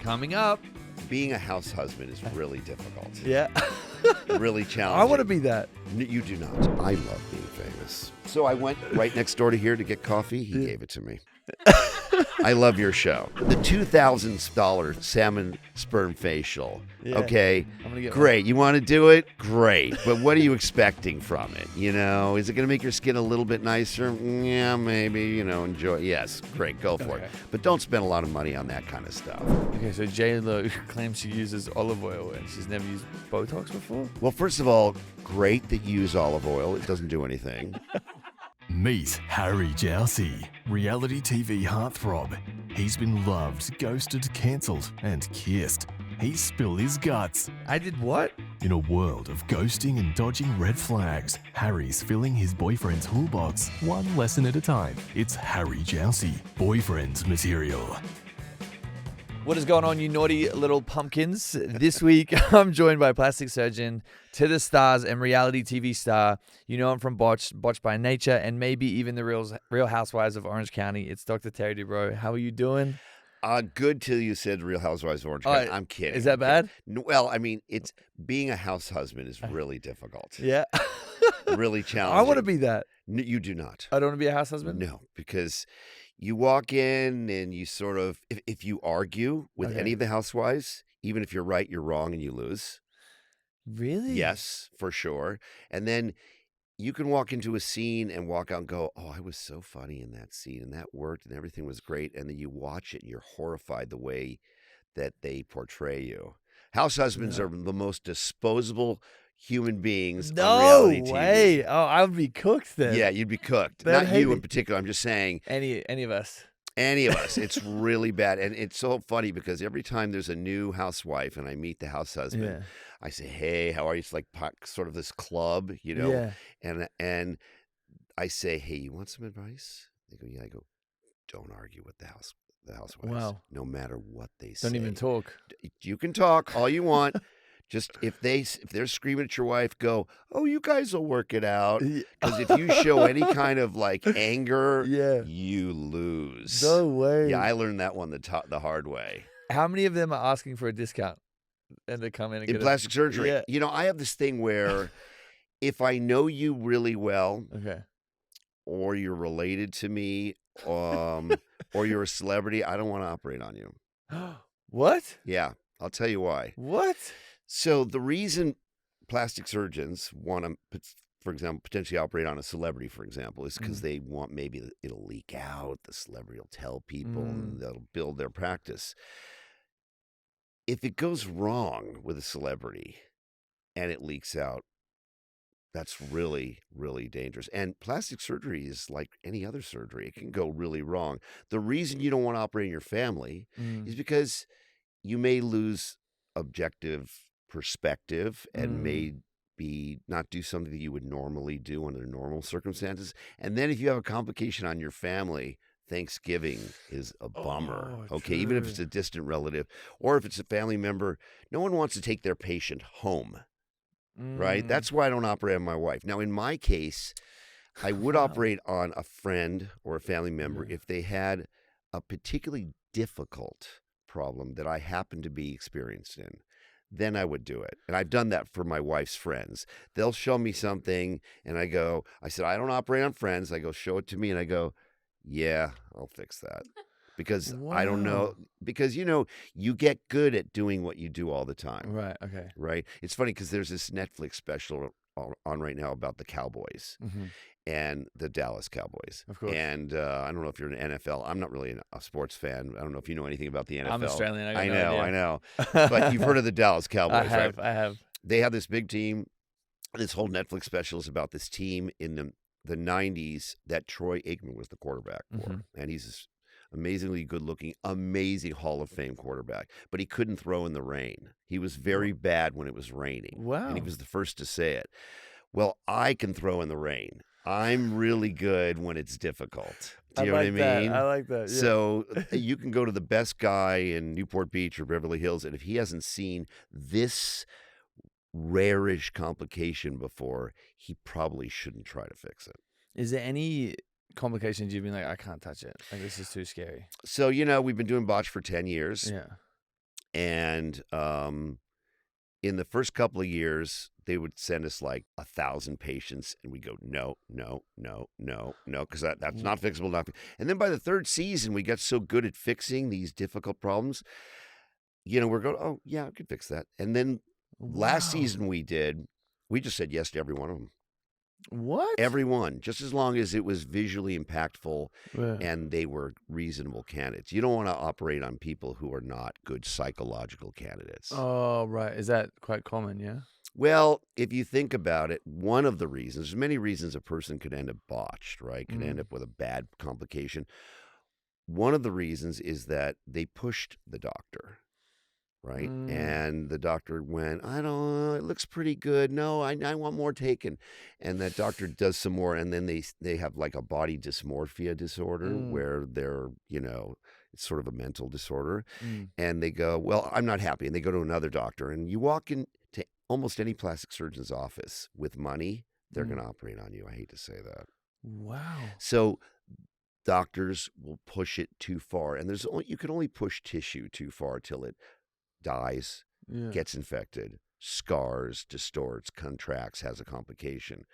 Coming up. Being a house husband is really difficult. Yeah. Really challenging. I want to be that. You do not. I love being famous. So I went right next door to here to get coffee. He gave it to me. I love your show. The $2,000 salmon sperm facial. Yeah. Okay, I'm gonna get great. You want to do it? Great. But what are you expecting from it? You know, is it going to make your skin a little bit nicer? Yeah, maybe. You know, enjoy. Yes, great. Go for it. But don't spend a lot of money on that kind of stuff. Okay, so J-Lo claims she uses olive oil and she's never used Botox before? Well, first of all, great that you use olive oil. It doesn't do anything. Meet Harry Jowsey, reality TV heartthrob. He's been loved, ghosted, cancelled, and kissed. He spilled his guts. I did what? In a world of ghosting and dodging red flags, Harry's filling his boyfriend's toolbox one lesson at a time. It's Harry Jowsey, boyfriend material. What is going on, you naughty little pumpkins? This week, I'm joined by plastic surgeon to the stars and reality TV star. You know him from Botched by Nature, and maybe even the Real Housewives of Orange County. It's Dr. Terry Dubrow. How are you doing? Good till you said Real Housewives of Orange County. I'm kidding. Is that bad? Well, I mean, it's being a house husband is really difficult. Yeah. Really challenging. I want to be that. No, you do not. I don't want to be a house husband? No, because you walk in and you sort of, if you argue with any of the housewives, even if you're right, you're wrong and you lose. Really? Yes, for sure. And then you can walk into a scene and walk out and go, oh, I was so funny in that scene and that worked and everything was great. And then you watch it and you're horrified the way that they portray you. House husbands are the most disposable human beings on reality TV. No way. Oh, I would be cooked then. Yeah, you'd be cooked. They'd Not hate you me. in particular. I'm just saying. Any of us. Any of us. It's really bad. And it's so funny because every time there's a new housewife and I meet the house husband, I say, hey, how are you? It's like sort of this club, you know? Yeah. And I say, hey, you want some advice? They go, yeah. I go, don't argue with the housewives. Wow. No matter what they say. Don't even talk. You can talk all you want. Just if they're screaming at your wife, go, oh, you guys will work it out. Because if you show any kind of like anger, you lose. No way. Yeah, I learned that one the hard way. How many of them are asking for a discount? And they come in and In get plastic surgery. Yeah. You know, I have this thing where if I know you really well, or you're related to me, or you're a celebrity, I don't want to operate on you. What? Yeah, I'll tell you why. What? So the reason plastic surgeons want to, for example, potentially operate on a celebrity, for example, is because they want maybe it'll leak out, the celebrity will tell people, and they'll build their practice. If it goes wrong with a celebrity and it leaks out, that's really, really dangerous. And plastic surgery is like any other surgery. It can go really wrong. The reason you don't want to operate in your family is because you may lose objective perspective and maybe not do something that you would normally do under normal circumstances. And then if you have a complication on your family, Thanksgiving is a bummer. Okay, even if it's a distant relative or if it's a family member, no one wants to take their patient home. Right? That's why I don't operate on my wife. Now, in my case, I would operate on a friend or a family member if they had a particularly difficult problem that I happen to be experienced in. Then I would do it. And I've done that for my wife's friends. They'll show me something and I said, I don't operate on friends. I go, show it to me. And I go, yeah, I'll fix that. Because I don't know. Because, you know, you get good at doing what you do all the time. Right. Okay. Right. It's funny because there's this Netflix special on right now about the Cowboys. And the Dallas Cowboys. Of course. And I don't know if you're an NFL. I'm not really a sports fan. I don't know if you know anything about the NFL. I'm Australian. I know. But you've heard of the Dallas Cowboys, right? I have. They have this big team. This whole Netflix special is about this team in the 90s that Troy Aikman was the quarterback for. And he's this amazingly good-looking, amazing Hall of Fame quarterback. But he couldn't throw in the rain. He was very bad when it was raining. Wow. And he was the first to say it. Well, I can throw in the rain. I'm really good when it's difficult. Do you know what I mean? I like that. Yeah. So you can go to the best guy in Newport Beach or Beverly Hills, and if he hasn't seen this rare-ish complication before, he probably shouldn't try to fix it. Is there any complications you've been like, I can't touch it? Like, this is too scary. So, you know, we've been doing Botched for 10 years. Yeah. And in the first couple of years, they would send us like 1,000 patients, and we go, no, because that's not fixable. And then by the third season, we got so good at fixing these difficult problems. We're going, oh, yeah, I could fix that. And then last season we just said yes to every one of them. What? Everyone, just as long as it was visually impactful and they were reasonable candidates. You don't want to operate on people who are not good psychological candidates. Oh, right. Is that quite common, yeah? Well, if you think about it, one of the reasons, there's many reasons a person could end up botched, right? Could end up with a bad complication. One of the reasons is that they pushed the doctor. Right. And the doctor went, I don't know, it looks pretty good. No, I want more taken. And that doctor does some more. And then they have like a body dysmorphia disorder where they're, it's sort of a mental disorder. And they go, well, I'm not happy. And they go to another doctor. And you walk into almost any plastic surgeon's office with money, they're going to operate on you. I hate to say that. Wow. So doctors will push it too far. And you can only push tissue too far till it dies, gets infected, scars, distorts, contracts, has a complication.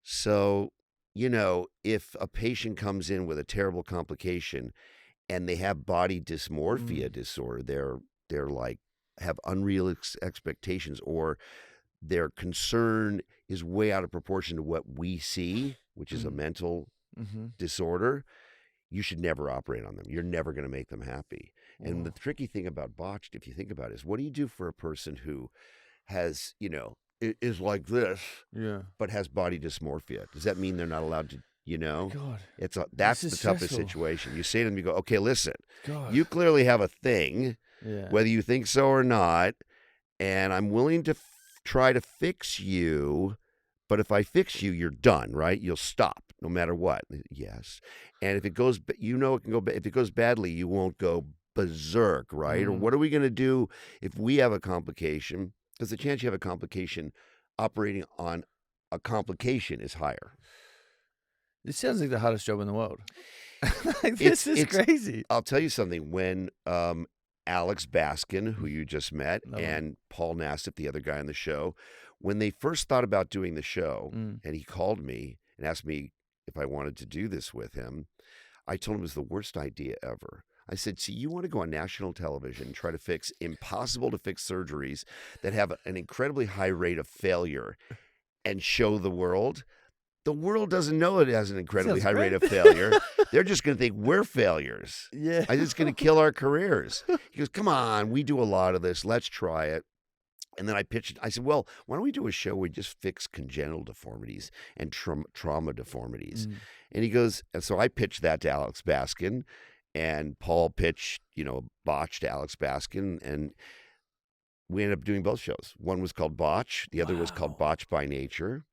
So, if a patient comes in with a terrible complication and they have body dysmorphia disorder, they're like have unreal expectations, or their concern is way out of proportion to what we see, which is a mental disorder, you should never operate on them. You're never going to make them happy. And the tricky thing about botched, if you think about it, is what do you do for a person who has, is like this, but has body dysmorphia? Does that mean they're not allowed to, God, that's the toughest situation. You say to them, you go, okay, listen, you clearly have a thing, whether you think so or not, and I'm willing to try to fix you, but if I fix you, you're done, right? You'll stop no matter what. Yes. And if it goes, it can go, if it goes badly, you won't go berserk, right? Or what are we going to do if we have a complication? Because the chance you have a complication operating on a complication is higher. This sounds like the hardest job in the world. This is crazy. I'll tell you something. When Alex Baskin, who you just met, and Paul Nassif, the other guy on the show, when they first thought about doing the show, and he called me and asked me if I wanted to do this with him, I told him it was the worst idea ever. I said, see, you want to go on national television and try to fix impossible to fix surgeries that have an incredibly high rate of failure and show the world? The world doesn't know it has an incredibly high rate of failure. They're just going to think we're failures. Yeah. I'm just going to kill our careers. He goes, come on, we do a lot of this. Let's try it. And then I pitched, I said, well, why don't we do a show where we just fix congenital deformities and trauma deformities? And he goes, and so I pitched that to Alex Baskin. And Paul pitched, Botched to Alex Baskin, and we ended up doing both shows. One was called Botch. The other was called Botched by Nature,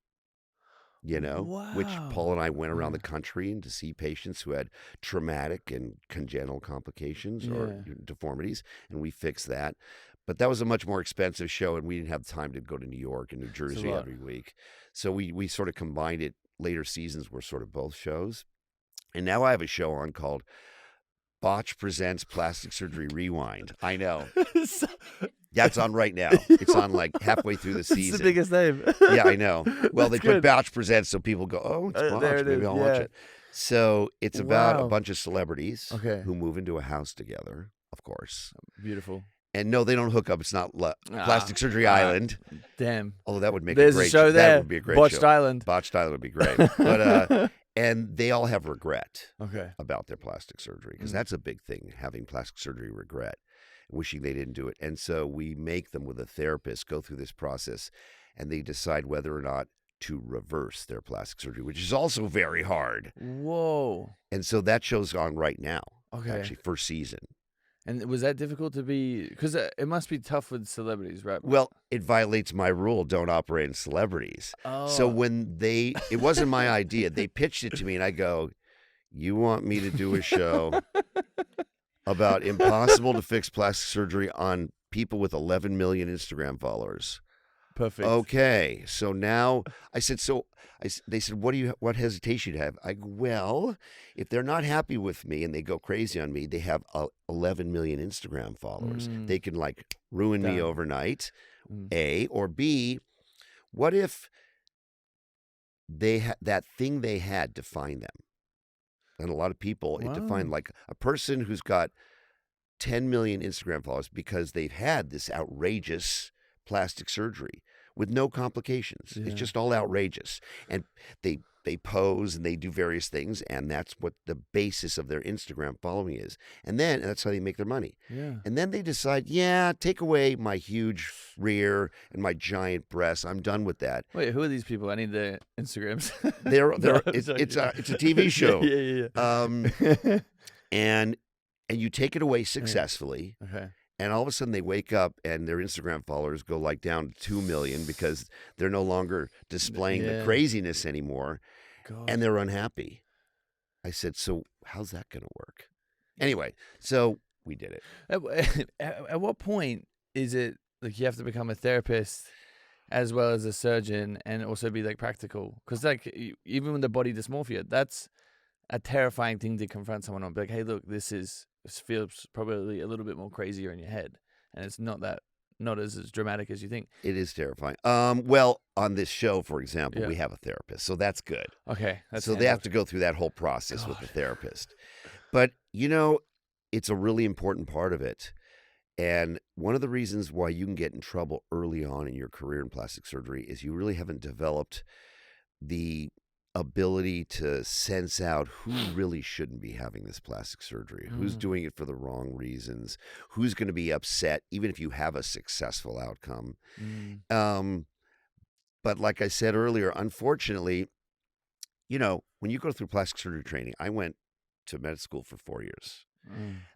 which Paul and I went around the country and to see patients who had traumatic and congenital complications or deformities, and we fixed that. But that was a much more expensive show, and we didn't have time to go to New York and New Jersey every week. So we sort of combined it. Later seasons were sort of both shows. And now I have a show on called Botched Presents Plastic Surgery Rewind. I know. That's on right now. It's on like halfway through the season. It's the biggest name. Yeah, I know. Well, they put Botched Presents so people go, oh, it's Botched. Maybe I'll watch it. So it's about a bunch of celebrities who move into a house together, of course. Beautiful. And no, they don't hook up. It's not Plastic Surgery Island. Damn. Although that would make There's a great a show there. That would be a great Botched show. Island. Botched Island would be great. But and they all have regret about their plastic surgery, because that's a big thing, having plastic surgery regret, wishing they didn't do it. And so we make them with a therapist go through this process, and they decide whether or not to reverse their plastic surgery, which is also very hard. Whoa. And so that show's on right now. Okay. Actually, first season. And was that difficult to be? Because it must be tough with celebrities, right? Well, it violates my rule: don't operate on celebrities. Oh. So when it wasn't my idea. They pitched it to me, and I go, "You want me to do a show about impossible to fix plastic surgery on people with 11 million Instagram followers? Perfect. Okay, so now I said, they said, what hesitation do you have? I go, well, if they're not happy with me and they go crazy on me, they have 11 million Instagram followers. They can like ruin me Done. overnight. A, or B, what if that thing they had defined them? And a lot of people, it defined like a person who's got 10 million Instagram followers because they've had this outrageous plastic surgery with no complications. Yeah. It's just all outrageous. And they pose and they do various things, and that's what the basis of their Instagram following is. And that's how they make their money. Yeah. And then they decide, take away my huge rear and my giant breasts. I'm done with that. Wait, who are these people? I need their Instagrams. It's a TV show. Yeah. And you take it away successfully. Okay. And all of a sudden they wake up and their Instagram followers go like down to 2 million because they're no longer displaying the craziness anymore. God. And they're unhappy. I said, so how's that going to work? Anyway, so we did it. At what point is it like you have to become a therapist as well as a surgeon and also be like practical? Because like even with the body dysmorphia, that's a terrifying thing to confront someone on. Be like, hey, look, this feels probably a little bit more crazier in your head, and it's not as dramatic as you think. It is terrifying. Well, on this show, for example, we have a therapist, so that's good. Okay, so they have to go through that whole process with the therapist. But it's a really important part of it. And one of the reasons why you can get in trouble early on in your career in plastic surgery is you really haven't developed the ability to sense out who really shouldn't be having this plastic surgery, who's doing it for the wrong reasons, who's going to be upset even if you have a successful outcome. But like I said earlier, unfortunately, when you go through plastic surgery training, I went to med school for 4 years.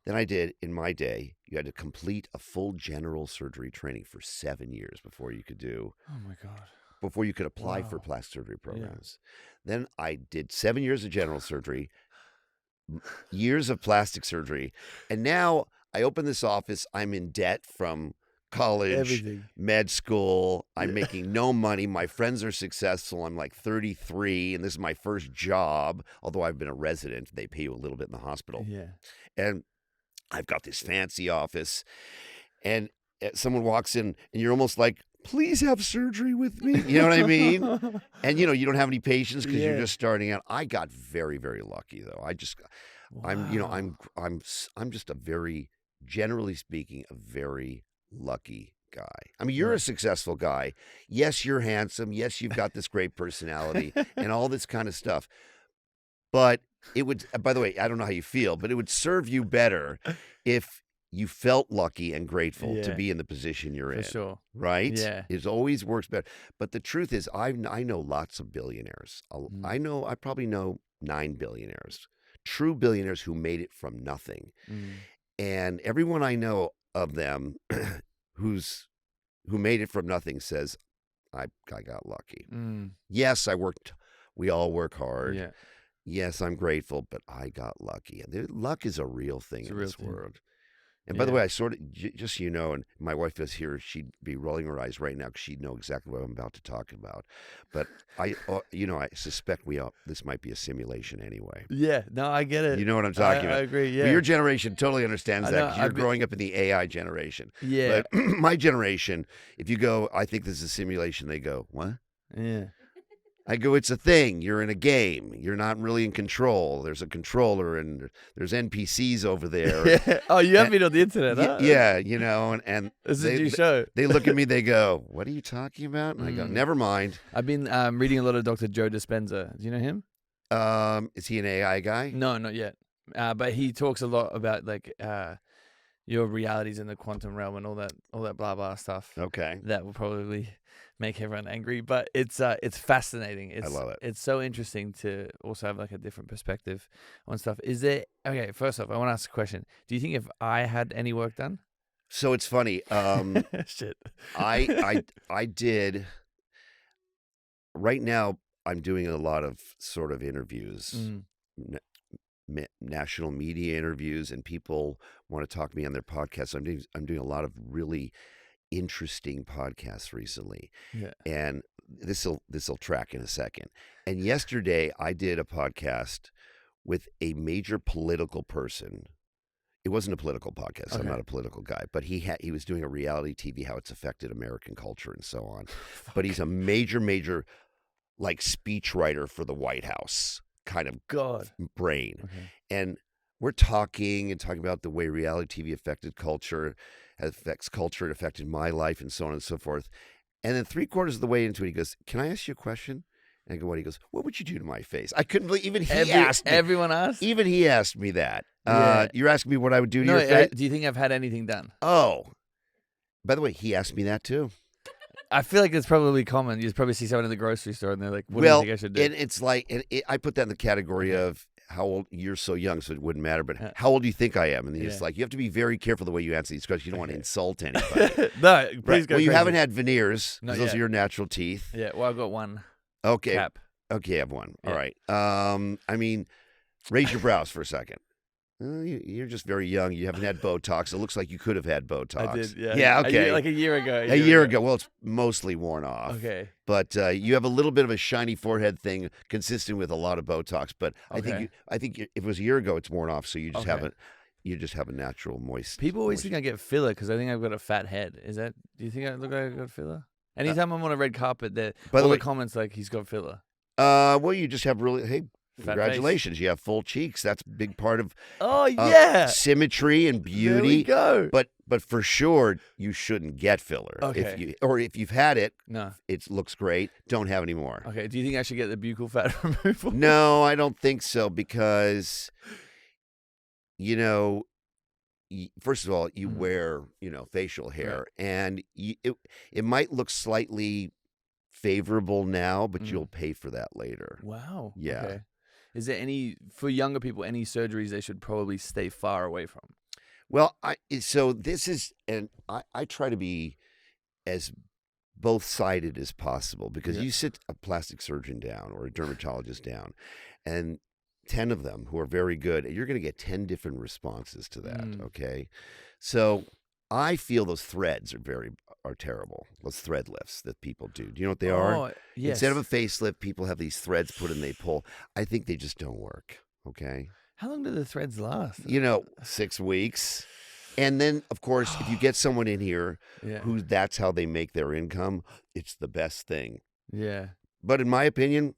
Then I did, in my day, you had to complete a full general surgery training for 7 years before you could before you could apply for plastic surgery programs. Then I did 7 years of general surgery, years of plastic surgery, and now I open this office. I'm in debt from college, med school. I'm making no money. My friends are successful. I'm like 33, and this is my first job, although I've been a resident. They pay you a little bit in the hospital. Yeah. And I've got this fancy office, and someone walks in, and you're almost like, please have surgery with me. You know what I mean? And, you don't have any patience because you're just starting out. I got very, very lucky, though. I'm just a very, generally speaking, a very lucky guy. I mean, you're a successful guy. Yes, you're handsome. Yes, you've got this great personality and all this kind of stuff. But it would, by the way, I don't know how you feel, but it would serve you better if you felt lucky and grateful to be in the position you're in. For sure. Right? Yeah. It always works better. But the truth is, I know lots of billionaires. I probably know 9 billionaires, true billionaires who made it from nothing. And everyone I know of them who made it from nothing says, I got lucky. Yes, we all work hard. Yeah. Yes, I'm grateful, but I got lucky. And luck is a real thing in this world. And by the way, I sort of, just so you know, and my wife is here, she'd be rolling her eyes right now because she'd know exactly what I'm about to talk about. But I suspect this might be a simulation anyway. Yeah, no, I get it. You know what I'm talking about. I agree, yeah. But your generation totally understands that because you're growing up in the AI generation. Yeah. But my generation, if you go, I think this is a simulation, they go, what? Yeah. I go, it's a thing. You're in a game. You're not really in control. There's a controller and there's NPCs over there. Oh, you have been on the internet, huh? Yeah, and this is a new show. They look at me, they go, what are you talking about? And I go, never mind. I've been reading a lot of Dr. Joe Dispenza. Do you know him? Is he an AI guy? No, not yet. But he talks a lot about like your realities in the quantum realm and all that blah blah stuff. Okay. That will probably make everyone angry, but it's fascinating. I love it. It's so interesting to also have like a different perspective on stuff. Okay, first off, I want to ask a question. Do you think if I had any work done? So it's funny. Shit. I did. Right now, I'm doing a lot of sort of interviews, national media interviews, and people want to talk to me on their podcasts. I'm doing a lot of really interesting podcasts recently, Yeah. and this'll track in a second. And yesterday I did a podcast with a major political person. It wasn't a political podcast. I'm Okay. not a political guy, but he was doing a reality TV, how it's affected American culture and so on. But he's a major like speechwriter for the White House kind of God. brain. Okay. And we're talking about the way reality TV affected culture, affects culture, it affected my life, and so on and so forth. And then 3/4 of the way into it, he goes, "Can I ask you a question?" And I go, "What?" He goes, "What would you do to my face?" I couldn't believe, even he asked me. Everyone asked? Even he asked me that. Yeah. You're asking me what I would do to No, your face? do you think I've had anything done? Oh. By the way, he asked me that too. I feel like it's probably common. You probably see someone in the grocery store and they're like, what Well, do you think I should do? and it's like, I put that in the category of how old, you're so young, so it wouldn't matter, but Yeah. how old do you think I am? And he's Yeah. like, you have to be very careful the way you answer these questions. You don't want to insult anybody. No, please Right. go Well, you crazy. haven't had veneers, 'cause Not those yet. are your natural teeth. Yeah, well, I've got one Okay. cap. Okay, I have one. Yeah. All right. I mean, raise your brows for a second. You're just very young. You haven't had Botox. It looks like you could have had Botox. I did, yeah. Yeah, okay. Like a year ago. A year ago. Well, it's mostly worn off. Okay. But you have a little bit of a shiny forehead thing consistent with a lot of Botox. But I think if it was a year ago, it's worn off. So you just Okay. have a natural moist. People always moist- think I get filler because I think I've got a fat head. Do you think I look like I got filler? Anytime I'm on a red carpet, by the all way- the comments like, he's got filler. Well, you just have really, hey, Fat congratulations. You have full cheeks. That's a big part of Oh, yeah. symmetry and There we beauty. go. But for sure, you shouldn't get filler. Okay. If you've had it, No. it looks great. Don't have any more. Okay. Do you think I should get the buccal fat removal? No, I don't think so because, first of all, you wear, facial hair, and it might look slightly favorable now, but you'll pay for that later. Wow. Yeah. Okay. Is there for younger people, any surgeries they should probably stay far away from? Well, I try to be as both-sided as possible because you sit a plastic surgeon down or a dermatologist down, and 10 of them who are very good, you're going to get 10 different responses to that, okay? So I feel those threads are terrible, those thread lifts that people do. Do you know what they are? Oh, yes. Instead of a facelift, people have these threads put in, they pull. I think they just don't work, okay? How long do the threads last? 6 weeks. And then, of course, if you get someone in here Yeah. who that's how they make their income, it's the best thing. Yeah. But in my opinion,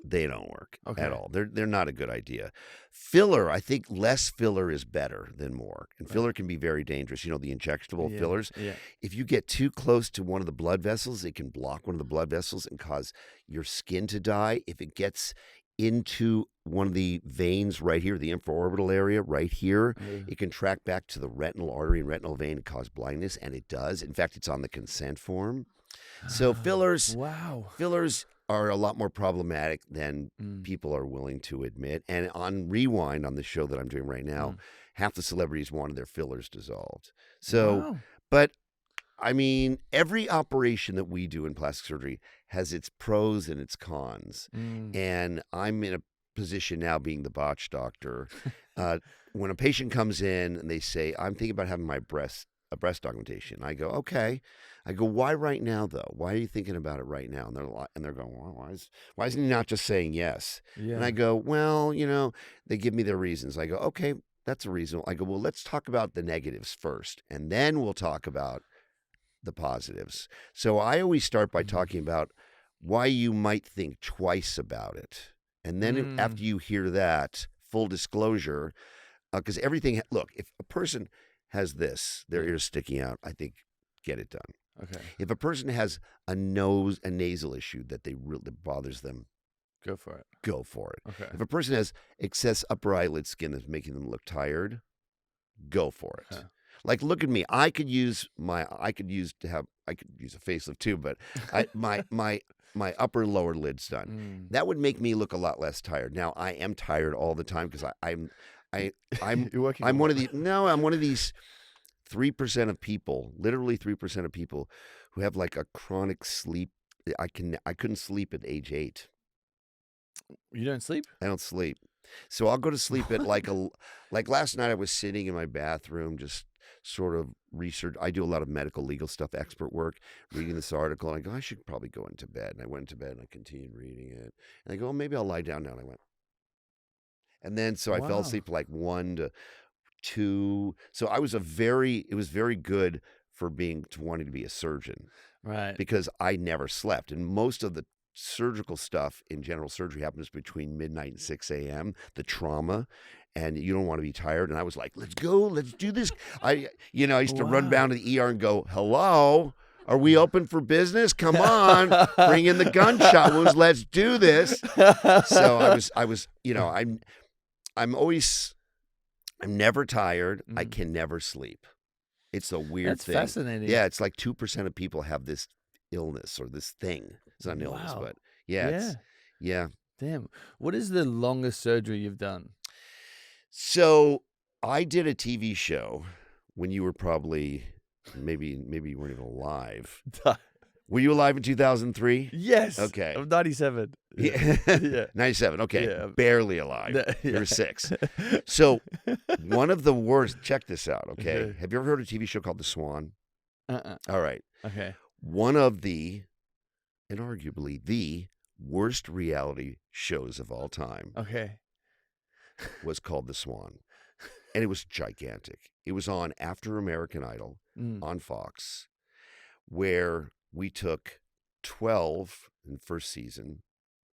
they don't work at all. They're not a good idea. Filler, I think less filler is better than more. And filler can be very dangerous. The injectable fillers. Yeah. If you get too close to one of the blood vessels, it can block one of the blood vessels and cause your skin to die. If it gets into one of the veins right here, the infraorbital area right here, it can track back to the retinal artery and retinal vein and cause blindness, and it does. In fact, it's on the consent form. So fillers are a lot more problematic than people are willing to admit. And on Rewind, on the show that I'm doing right now, half the celebrities wanted their fillers dissolved. So, but I mean, every operation that we do in plastic surgery has its pros and its cons. And I'm in a position now being the botch doctor. When a patient comes in and they say, I'm thinking about having a breast augmentation, I go, okay. I go, why right now though? Why are you thinking about it right now? And they're going, well, why isn't he not just saying yes? Yeah. And I go, well, they give me their reasons. I go, okay, that's a reason. I go, well, let's talk about the negatives first, and then we'll talk about the positives. So I always start by talking about why you might think twice about it. And then after you hear that, full disclosure, because everything, look, if a person has their ears sticking out, I think get it done. Okay. If a person has a nasal issue that that bothers them, Go for it. go for it. Okay. If a person has excess upper eyelid skin that's making them look tired, go for it. Huh. Like, look at me. I could use a facelift too, but my upper and lower lid's done. That would make me look a lot less tired. Now I am tired all the time because I'm You're working. I'm one of these 3% of people, literally 3% of people who have like a chronic sleep. I couldn't sleep at age 8. You don't sleep? I don't sleep. So I'll go to sleep at like last night I was sitting in my bathroom just sort of research. I do a lot of medical legal stuff, expert work, reading this article. And I go, I should probably go into bed. And I went to bed and I continued reading it. And I go, well, maybe I'll lie down now. And I went. And then so I fell asleep like 1 to 2. So it was very good for wanting to be a surgeon. Right. Because I never slept. And most of the surgical stuff in general surgery happens between midnight and 6 a.m., the trauma, and you don't want to be tired. And I was like, let's go, let's do this. I used to run down to the ER and go, hello, are we open for business? Come on, bring in the gunshot wounds, let's do this. So I'm never tired. I can never sleep. It's a weird thing. That's fascinating. Yeah, it's like 2% of people have this illness or this thing. It's not an illness, but yeah. Damn. What is the longest surgery you've done? So I did a TV show when you were probably, maybe you weren't even alive. Were you alive in 2003? Yes. Okay. I'm 97. Yeah. 97. Okay. Yeah. Barely alive. You were 6. So one of the worst, check this out, okay? Have you ever heard of a TV show called The Swan? All right. Okay. One of the, and arguably the worst reality shows of all time. Okay. Was called The Swan. And it was gigantic. It was on after American Idol on Fox, where we took 12 in first season,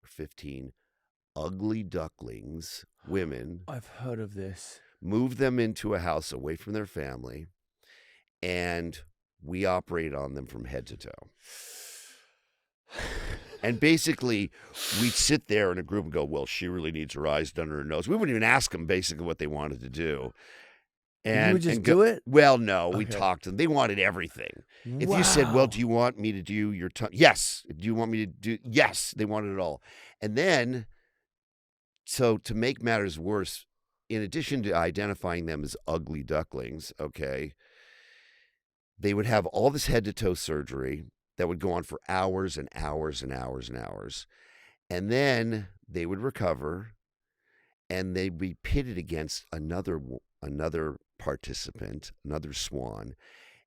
15 ugly ducklings, women. I've heard of this. Moved them into a house away from their family, and we operated on them from head to toe. And basically, we'd sit there in a group and go, well, she really needs her eyes done on her nose. We wouldn't even ask them basically what they wanted to do. And you would just do it? Well, no, we talked to them. They wanted everything. If you said, well, do you want me to do your tongue? Yes. Do you want me to do? Yes. They wanted it all. And then, so to make matters worse, in addition to identifying them as ugly ducklings, okay, they would have all this head-to-toe surgery that would go on for hours and hours and hours and hours. And then they would recover, and they'd be pitted against another participant, another swan,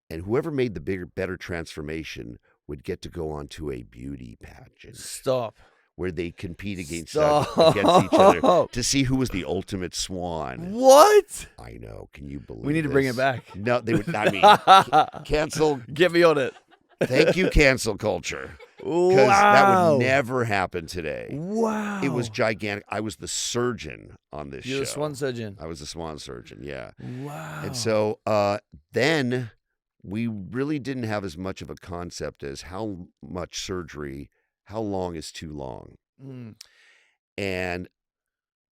and whoever made the better transformation would get to go on to a beauty pageant. Stop. Where they compete against each other to see who was the ultimate swan. What? I know. Can you believe We need to bring it back. No, they would. I mean, cancel. Get me on it. Thank you, cancel culture. Because that would never happen today. Wow. It was gigantic. I was the surgeon on this show. You're the swan surgeon. I was the swan surgeon, yeah. Wow. And so then we really didn't have as much of a concept as how much surgery, how long is too long. And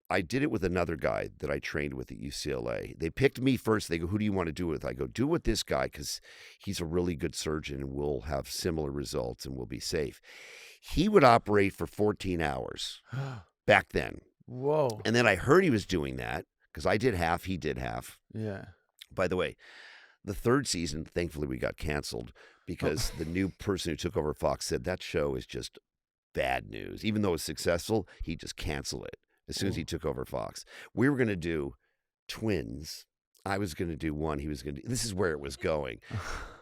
I did it with another guy that I trained with at UCLA. They picked me first. They go, who do you want to do it with? I go, do it with this guy because he's a really good surgeon and we'll have similar results and we'll be safe. He would operate for 14 hours back then. Whoa. And then I heard he was doing that because I did half, he did half. Yeah. By the way, the third season, thankfully we got canceled because the new person who took over Fox said that show is just bad news. Even though it's successful, he just canceled it. As soon as he took over Fox, we were going to do twins. I was going to do one. He was going to. This is where it was going,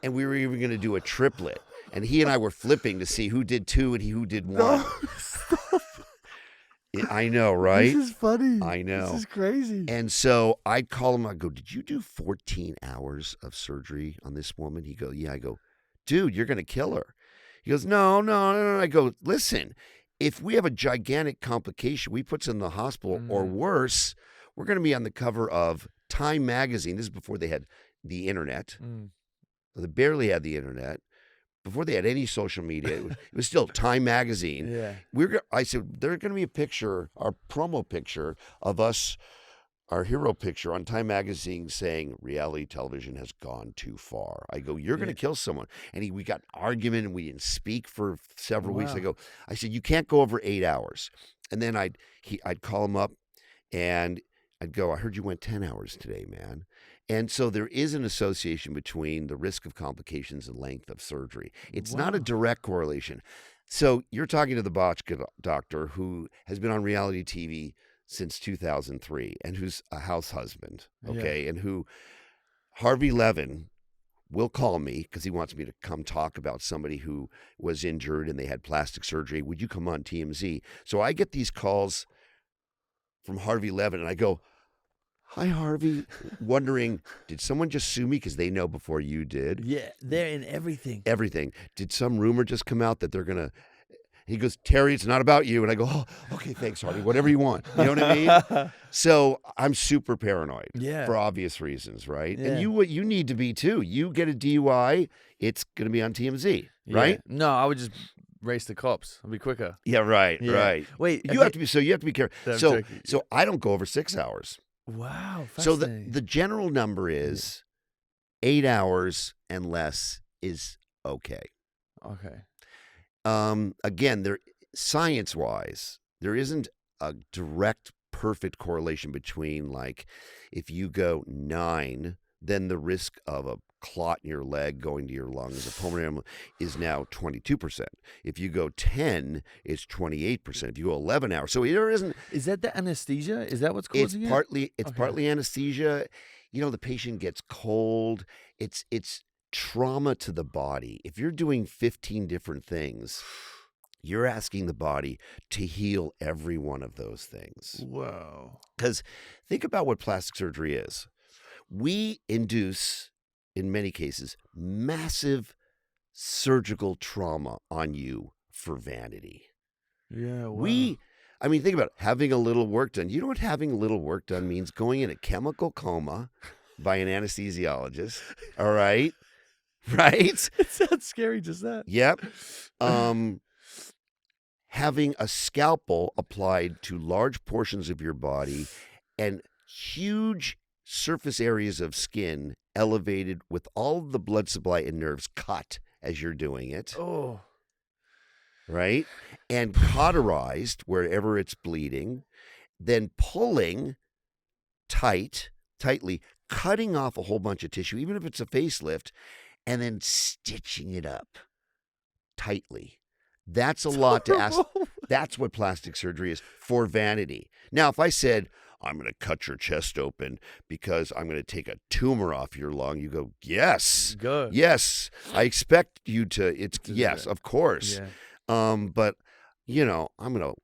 and we were even going to do a triplet. And he and I were flipping to see who did 2 and who did 1. No, stop. I know, right? This is funny. I know. This is crazy. And so I call him. I go, "Did you do 14 hours of surgery on this woman?" He goes, "Yeah." I go, "Dude, you're going to kill her." He goes, No. I go, "Listen. If we have a gigantic complication, we put us in the hospital or worse, we're going to be on the cover of Time magazine." This is before they had the internet. They barely had the internet. Before they had any social media, it was still Time magazine. Yeah. I said, there's going to be a picture, our promo picture of us, our hero picture on Time magazine saying reality television has gone too far. I go, you're going to kill someone. And we got an argument and we didn't speak for several weeks. I said, you can't go over 8 hours. And then I'd call him up and I'd go, I heard you went 10 hours today, man. And so there is an association between the risk of complications and length of surgery. It's not a direct correlation. So you're talking to the botched doctor who has been on reality TV since 2003 and who's a house husband, okay, and who Harvey Levin will call me because he wants me to come talk about somebody who was injured and they had plastic surgery. Would you come on TMZ? So I get these calls from Harvey Levin, and I go, hi, Harvey, wondering, did someone just sue me because they know before you did? Yeah, they're in everything. Everything. Did some rumor just come out that they're going to... He goes, Terry, it's not about you. And I go, oh, okay, thanks, Harvey. Whatever you want. You know what I mean? So I'm super paranoid for obvious reasons, right? Yeah. And you need to be too. You get a DUI, it's going to be on TMZ, right? No, I would just race the cops. I'll be quicker. Yeah, right, right. Wait, You have to be careful. No, So I don't go over 6 hours. Wow, So fascinating. the general number is 8 hours and less is okay. Okay. Again, science-wise, there isn't a direct, perfect correlation between, like, if you go 9, then the risk of a clot in your leg going to your lungs, a pulmonary is now 22%. If you go 10, it's 28%. If you go 11 hours, so there isn't. Is that the anesthesia? Is that what's causing it? It's partly anesthesia. You know, the patient gets cold. It's trauma to the body. If you're doing 15 different things, you're asking the body to heal every one of those things. Whoa. Because think about what plastic surgery is. We induce, in many cases, massive surgical trauma on you for vanity. Yeah, wow. Think about it, having a little work done. You know what having a little work done means? Going in a chemical coma by an anesthesiologist, all right? Right? It sounds scary, just that. Yep. Having a scalpel applied to large portions of your body and huge surface areas of skin elevated with all the blood supply and nerves cut as you're doing it. Oh. Right? And cauterized wherever it's bleeding, then pulling tightly, cutting off a whole bunch of tissue, even if it's a facelift, and then stitching it up tightly. That's a lot to ask. That's what plastic surgery is, for vanity. Now, if I said, I'm going to cut your chest open because I'm going to take a tumor off your lung, you go, yes. Good. Yes. I expect you to. Yes, of course. Yeah. But, I'm going to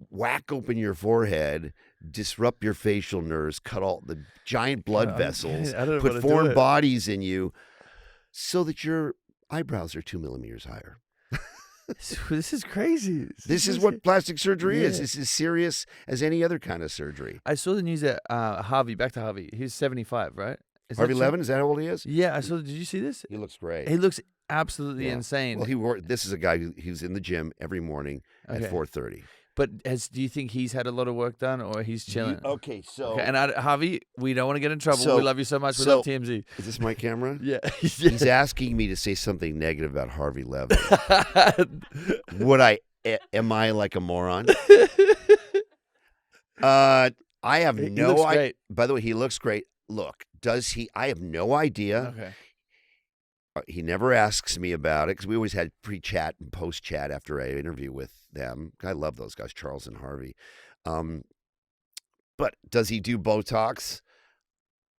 whack open your forehead, disrupt your facial nerves, cut all the giant blood vessels, put foreign bodies in you so that your eyebrows are 2 millimeters higher. This is crazy. This is what plastic surgery is. It's as serious as any other kind of surgery. I saw the news that Harvey, back to Harvey, he's 75, right? Harvey Levin, is that how old he is? Yeah, I saw. Did you see this? He looks great. He looks absolutely insane. Well, this is a guy who's in the gym every morning at 4:30. But do you think he's had a lot of work done, or he's chilling? And Harvey, we don't want to get in trouble. We love you so much. We love TMZ. Is this my camera? Yeah. He's asking me to say something negative about Harvey Levin. Am I like a moron? I have no idea. By the way, he looks great. Look, does he? I have no idea. Okay. He never asks me about it because we always had pre-chat and post-chat after I interview with them. I love those guys, Charles and Harvey. But does he do Botox?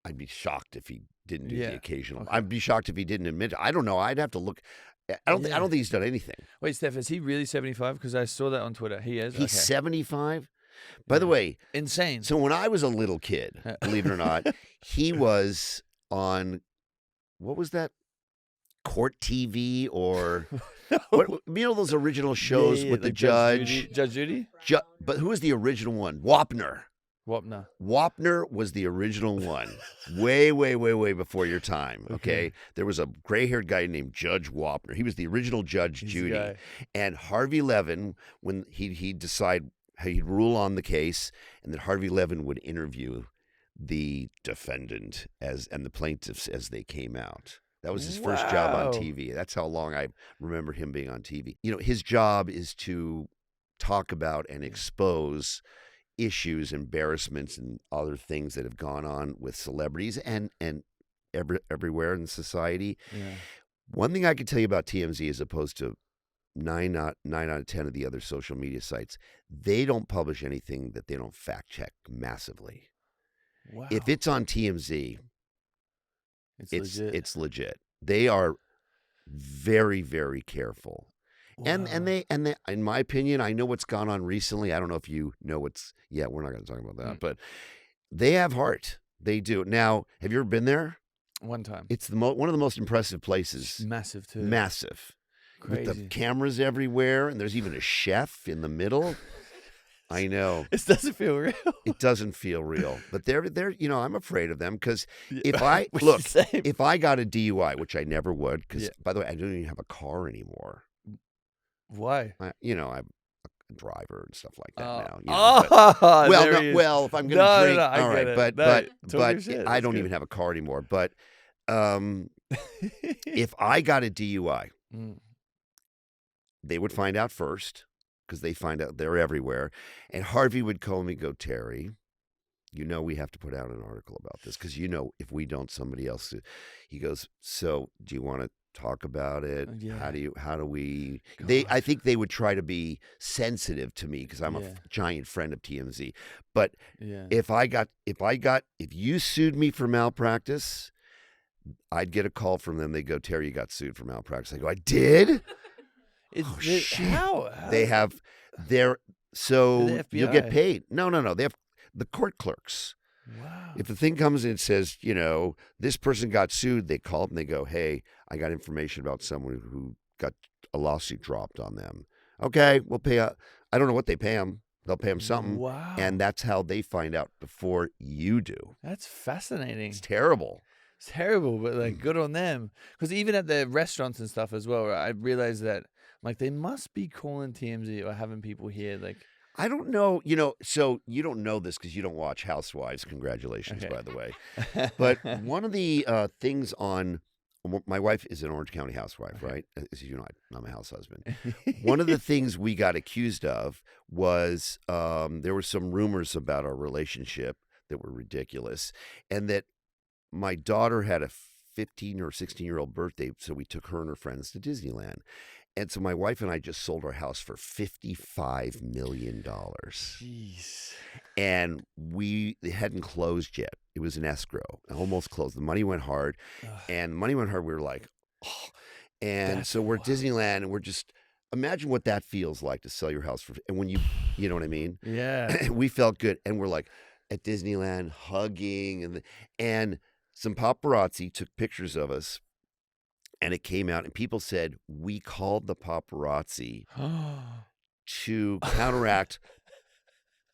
I'd be shocked if he didn't do the occasional. Okay. I'd be shocked if he didn't admit it. I don't know. I'd have to look. I don't think he's done anything. Wait, Steph, is he really 75? Because I saw that on Twitter. He is. He's 75. By the way, insane. So when I was a little kid, believe it or not, he was on, what was that? Court TV or those original shows with the judge. Judge Judy? But who was the original one? Wapner. Wapner was the original one. way, way, way, way before your time. Okay. There was a gray-haired guy named Judge Wapner. He was the original Judge Judy. And Harvey Levin, when he'd decide how he'd rule on the case, and then Harvey Levin would interview the defendant and the plaintiffs as they came out. That was his first job on TV. That's how long I remember him being on TV. His job is to talk about and expose issues, embarrassments, and other things that have gone on with celebrities and everywhere in society. Yeah. One thing I can tell you about TMZ, as opposed to 9 out of 10 of the other social media sites, they don't publish anything that they don't fact check massively. Wow. If it's on TMZ, It's legit. They are very, very careful. Wow. And they, in my opinion, I know what's gone on recently. I don't know if you know we're not going to talk about that, but they have heart. They do. Now, have you ever been there? One time. It's one of the most impressive places. Massive too. Massive. Crazy. With the cameras everywhere, and there's even a chef in the middle. I know. This doesn't feel real. It doesn't feel real. But they're I'm afraid of them because if if I got a DUI, which I never would, because by the way, I don't even have a car anymore. Why? I'm a driver and stuff like that now. If I'm going to drink, all right. But I don't even have a car anymore. But if I got a DUI, they would find out first because they find out they're everywhere. And Harvey would call me and go, Terry, we have to put out an article about this because if we don't, somebody else. He goes, so do you want to talk about it? Yeah. How do we? Gosh. I think they would try to be sensitive to me because I'm a giant friend of TMZ. But if you sued me for malpractice, I'd get a call from them. They go, Terry, you got sued for malpractice. I go, I did? Shit. How? They have so The you'll get paid. No. They have the court clerks. Wow. If the thing comes and it says, this person got sued, they call up and they go, hey, I got information about someone who got a lawsuit dropped on them. Okay, we'll pay I don't know what they pay them. They'll pay them something. Wow. And that's how they find out before you do. That's fascinating. It's terrible. It's terrible, but good on them. Because even at the restaurants and stuff as well, I realized that they must be calling TMZ or having people here I don't know, so you don't know this because you don't watch Housewives. Congratulations, by the way. But one of the things my wife is an Orange County housewife, right? As you know, I'm a house husband. One of the things we got accused of was there were some rumors about our relationship that were ridiculous, and that my daughter had a 15 or 16-year-old birthday, so we took her and her friends to Disneyland. And so my wife and I just sold our house for $55 million. Jeez. And it hadn't closed yet. It was an escrow. Almost closed. The money went hard. And the money went hard. We were like, oh. And so we're at Disneyland and we're just, imagine what that feels like to sell your house for, and when you know what I mean? Yeah. We felt good. And we're like at Disneyland hugging. And some paparazzi took pictures of us. And it came out, and people said, we called the paparazzi to counteract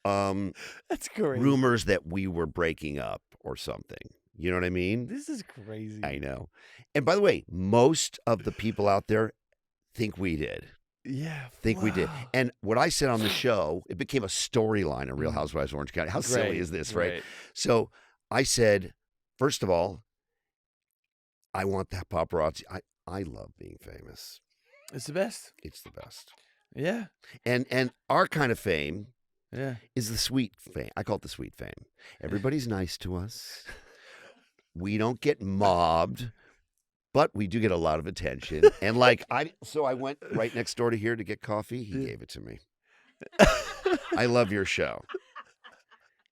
That's crazy. rumors that we were breaking up or something. You know what I mean? This is crazy. I know. And by the way, most of the people out there think we did. Yeah. We did. And what I said on the show, it became a storyline on Real Housewives of Orange County. How silly is this, right? So I said, first of all, I want that paparazzi. I love being famous. It's the best. It's the best. Yeah. And our kind of fame is the sweet fame. I call it the sweet fame. Everybody's nice to us. We don't get mobbed, but we do get a lot of attention. And so I went right next door to here to get coffee. He gave it to me. I love your show.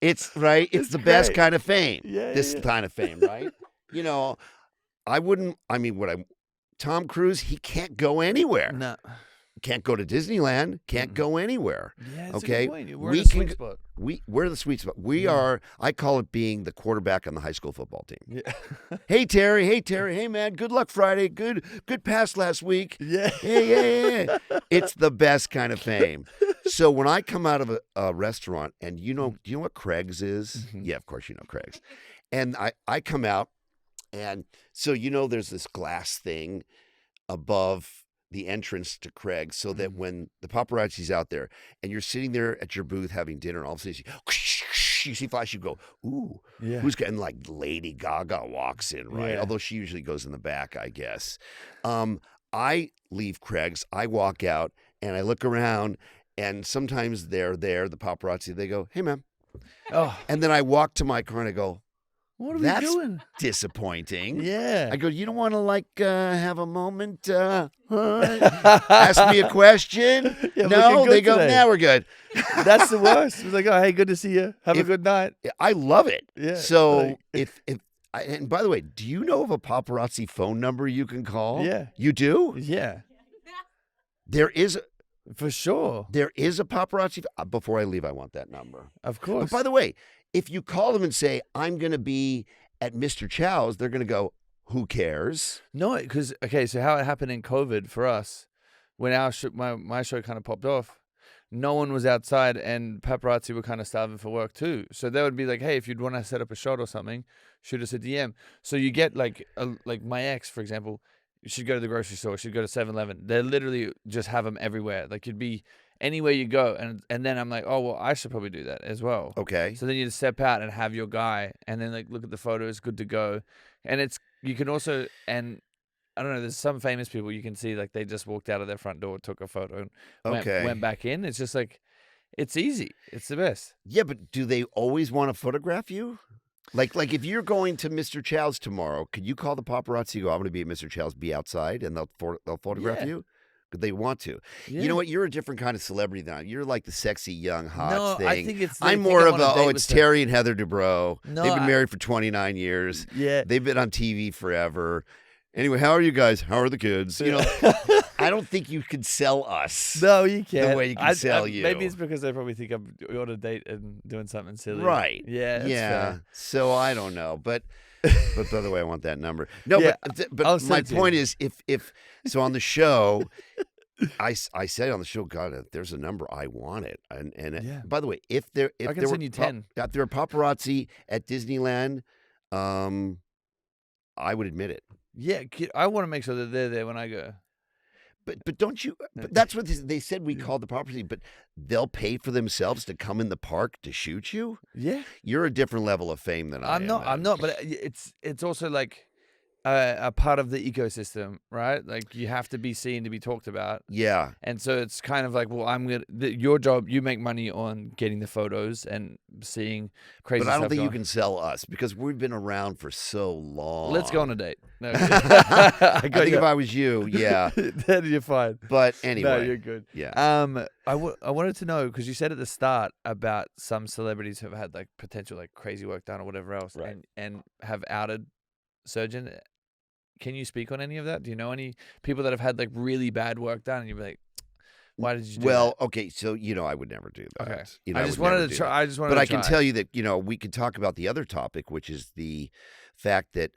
It's right. It's the best kind of fame. This kind of fame, right? Tom Cruise, he can't go anywhere. No. Can't go to Disneyland, can't go anywhere. Yeah, that's okay? A good point. We're in the sweet spot. We're the sweet spot. We are, I call it being the quarterback on the high school football team. Yeah. Hey, Terry. Hey, man. Good luck Friday. Good pass last week. Yeah. Hey. It's the best kind of fame. So when I come out of a restaurant, and do you know what Craig's is? Mm-hmm. Yeah, of course you know Craig's. And I come out, and so there's this glass thing above the entrance to Craig's, so that when the paparazzi's out there and you're sitting there at your booth having dinner, and all of a sudden you see flash, you go, ooh, who's getting, like Lady Gaga walks in, right? Although she usually goes in the back, I guess. I leave Craig's, I walk out, and I look around, and sometimes they're there, the paparazzi, they go, hey, man. Oh. And then I walk to my car and I go, what are we that's doing? Disappointing. Yeah. I go, you don't want to have a moment, ask me a question? No, they go, nah, we're good. That's the worst. It's like, oh, hey, good to see you. Have a good night. I love it. Yeah. So if And by the way, do you know of a paparazzi phone number you can call? Yeah. You do? Yeah, There is for sure. a paparazzi. Before I leave, I want that number. Of But course. by the way, if you call them and say, I'm going to be at Mr. Chow's, they're going to go, who cares? No, because so how it happened in COVID for us, when our my show kind of popped off, no one was outside, and paparazzi were kind of starving for work too. So they would be like, "Hey, if you'd want to set up a shot or something, shoot us a DM." So you get like my ex, for example, she'd go to the grocery store, she'd go to 7-Eleven. They literally just have them everywhere. Like you'd be anywhere you go, and then I'm like, "Oh well, I should probably do that as well." Okay. So then you just step out and have your guy, and then like look at the photos, good to go, and you can also I don't know. There's some famous people you can see like they just walked out of their front door, took a photo, and went back in. It's just like it's easy. It's the best. Yeah, but do they always want to photograph you? Like if you're going to Mr. Chow's tomorrow, could you call the paparazzi and go, I'm going to be at Mr. Chow's, be outside, and they'll photograph Yeah. you? Because they want to. Yeah. You know what? You're a different kind of celebrity than I am. You're like the sexy, young, hot No, thing. I think it's. I'm more of it's Terry and Heather Dubrow. No, They've been married for 29 years. Yeah. They've been on TV forever. Anyway, how are you guys? How are the kids? You know, I don't think you could sell us. No, you can't. The way you can sell you. Maybe it's because they probably think I'm on a date and doing something silly. Right. Yeah. That's fair. So I don't know, but by the way, I want that number. No, Yeah, but I'll my send it to point you. is, if so on the show, I said on the show, God, if there's a number, I want it. And Yeah. by the way, if there I can were send you 10. if there were paparazzi at Disneyland, I would admit it. Yeah, I want to make sure that they're there when I go. But don't you? But that's what they said. We called the paparazzi, but they'll pay for themselves to come in the park to shoot you. Yeah. You're a different level of fame than I am. I'm not. But it's also like a part of the ecosystem, right? Like you have to be seen to be talked about. Yeah. And so it's kind of like, well, your job, you make money on getting the photos and seeing crazy But I stuff don't think you going. can sell us because we've been around for so long. Let's go on a date. No, I think if I was you, yeah. then you're fine. But No, anyway, you're good. yeah. I wanted to know, because you said at the start about some celebrities who have had like potential like crazy work done or whatever else, Right. and have outed surgeon. Can you speak on any of that? Do you know any people that have had like really bad work done, and you'd be like, why did you do Well, okay, so I would never do that. Okay. You know, I just would never wanted to do try. that. I just wanted But to I can try. tell you that we could talk about the other topic, which is the fact that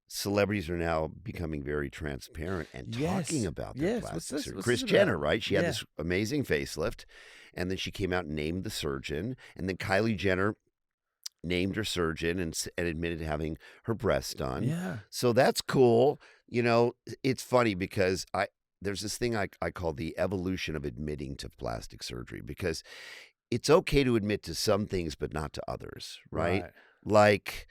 celebrities are now becoming very transparent and talking Yes. about their Yes. plastic What's this- surgery. what's Kris this Jenner, about? right? She had Yeah. this amazing facelift, and then she came out and named the surgeon, and then Kylie Jenner named her surgeon and admitted to having her breasts done. Yeah. So that's cool. You know, it's funny because there's this thing I call the evolution of admitting to plastic surgery, because it's okay to admit to some things but not to others, right? Like,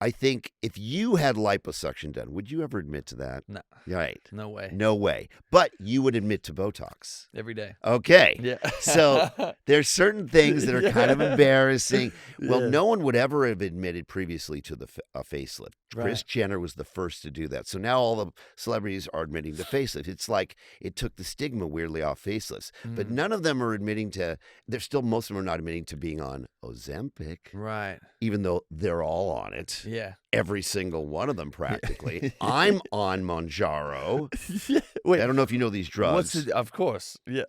I think if you had liposuction done, would you ever admit to that? No. Right. No way. No way. But you would admit to Botox. Every day. Okay. Yeah. So there's certain things that are kind of embarrassing. Well, Yeah. no one would ever have admitted previously to a facelift. Kris Right. Jenner was the first to do that. So now all the celebrities are admitting to facelift. It's like it took the stigma weirdly off facelifts. But none of them are admitting to, most of them are not admitting to being on Ozempic, Right. even though they're all on it. Yeah. Every single one of them practically. I'm on Mounjaro. Wait. I don't know if you know these drugs. Of course. Yeah.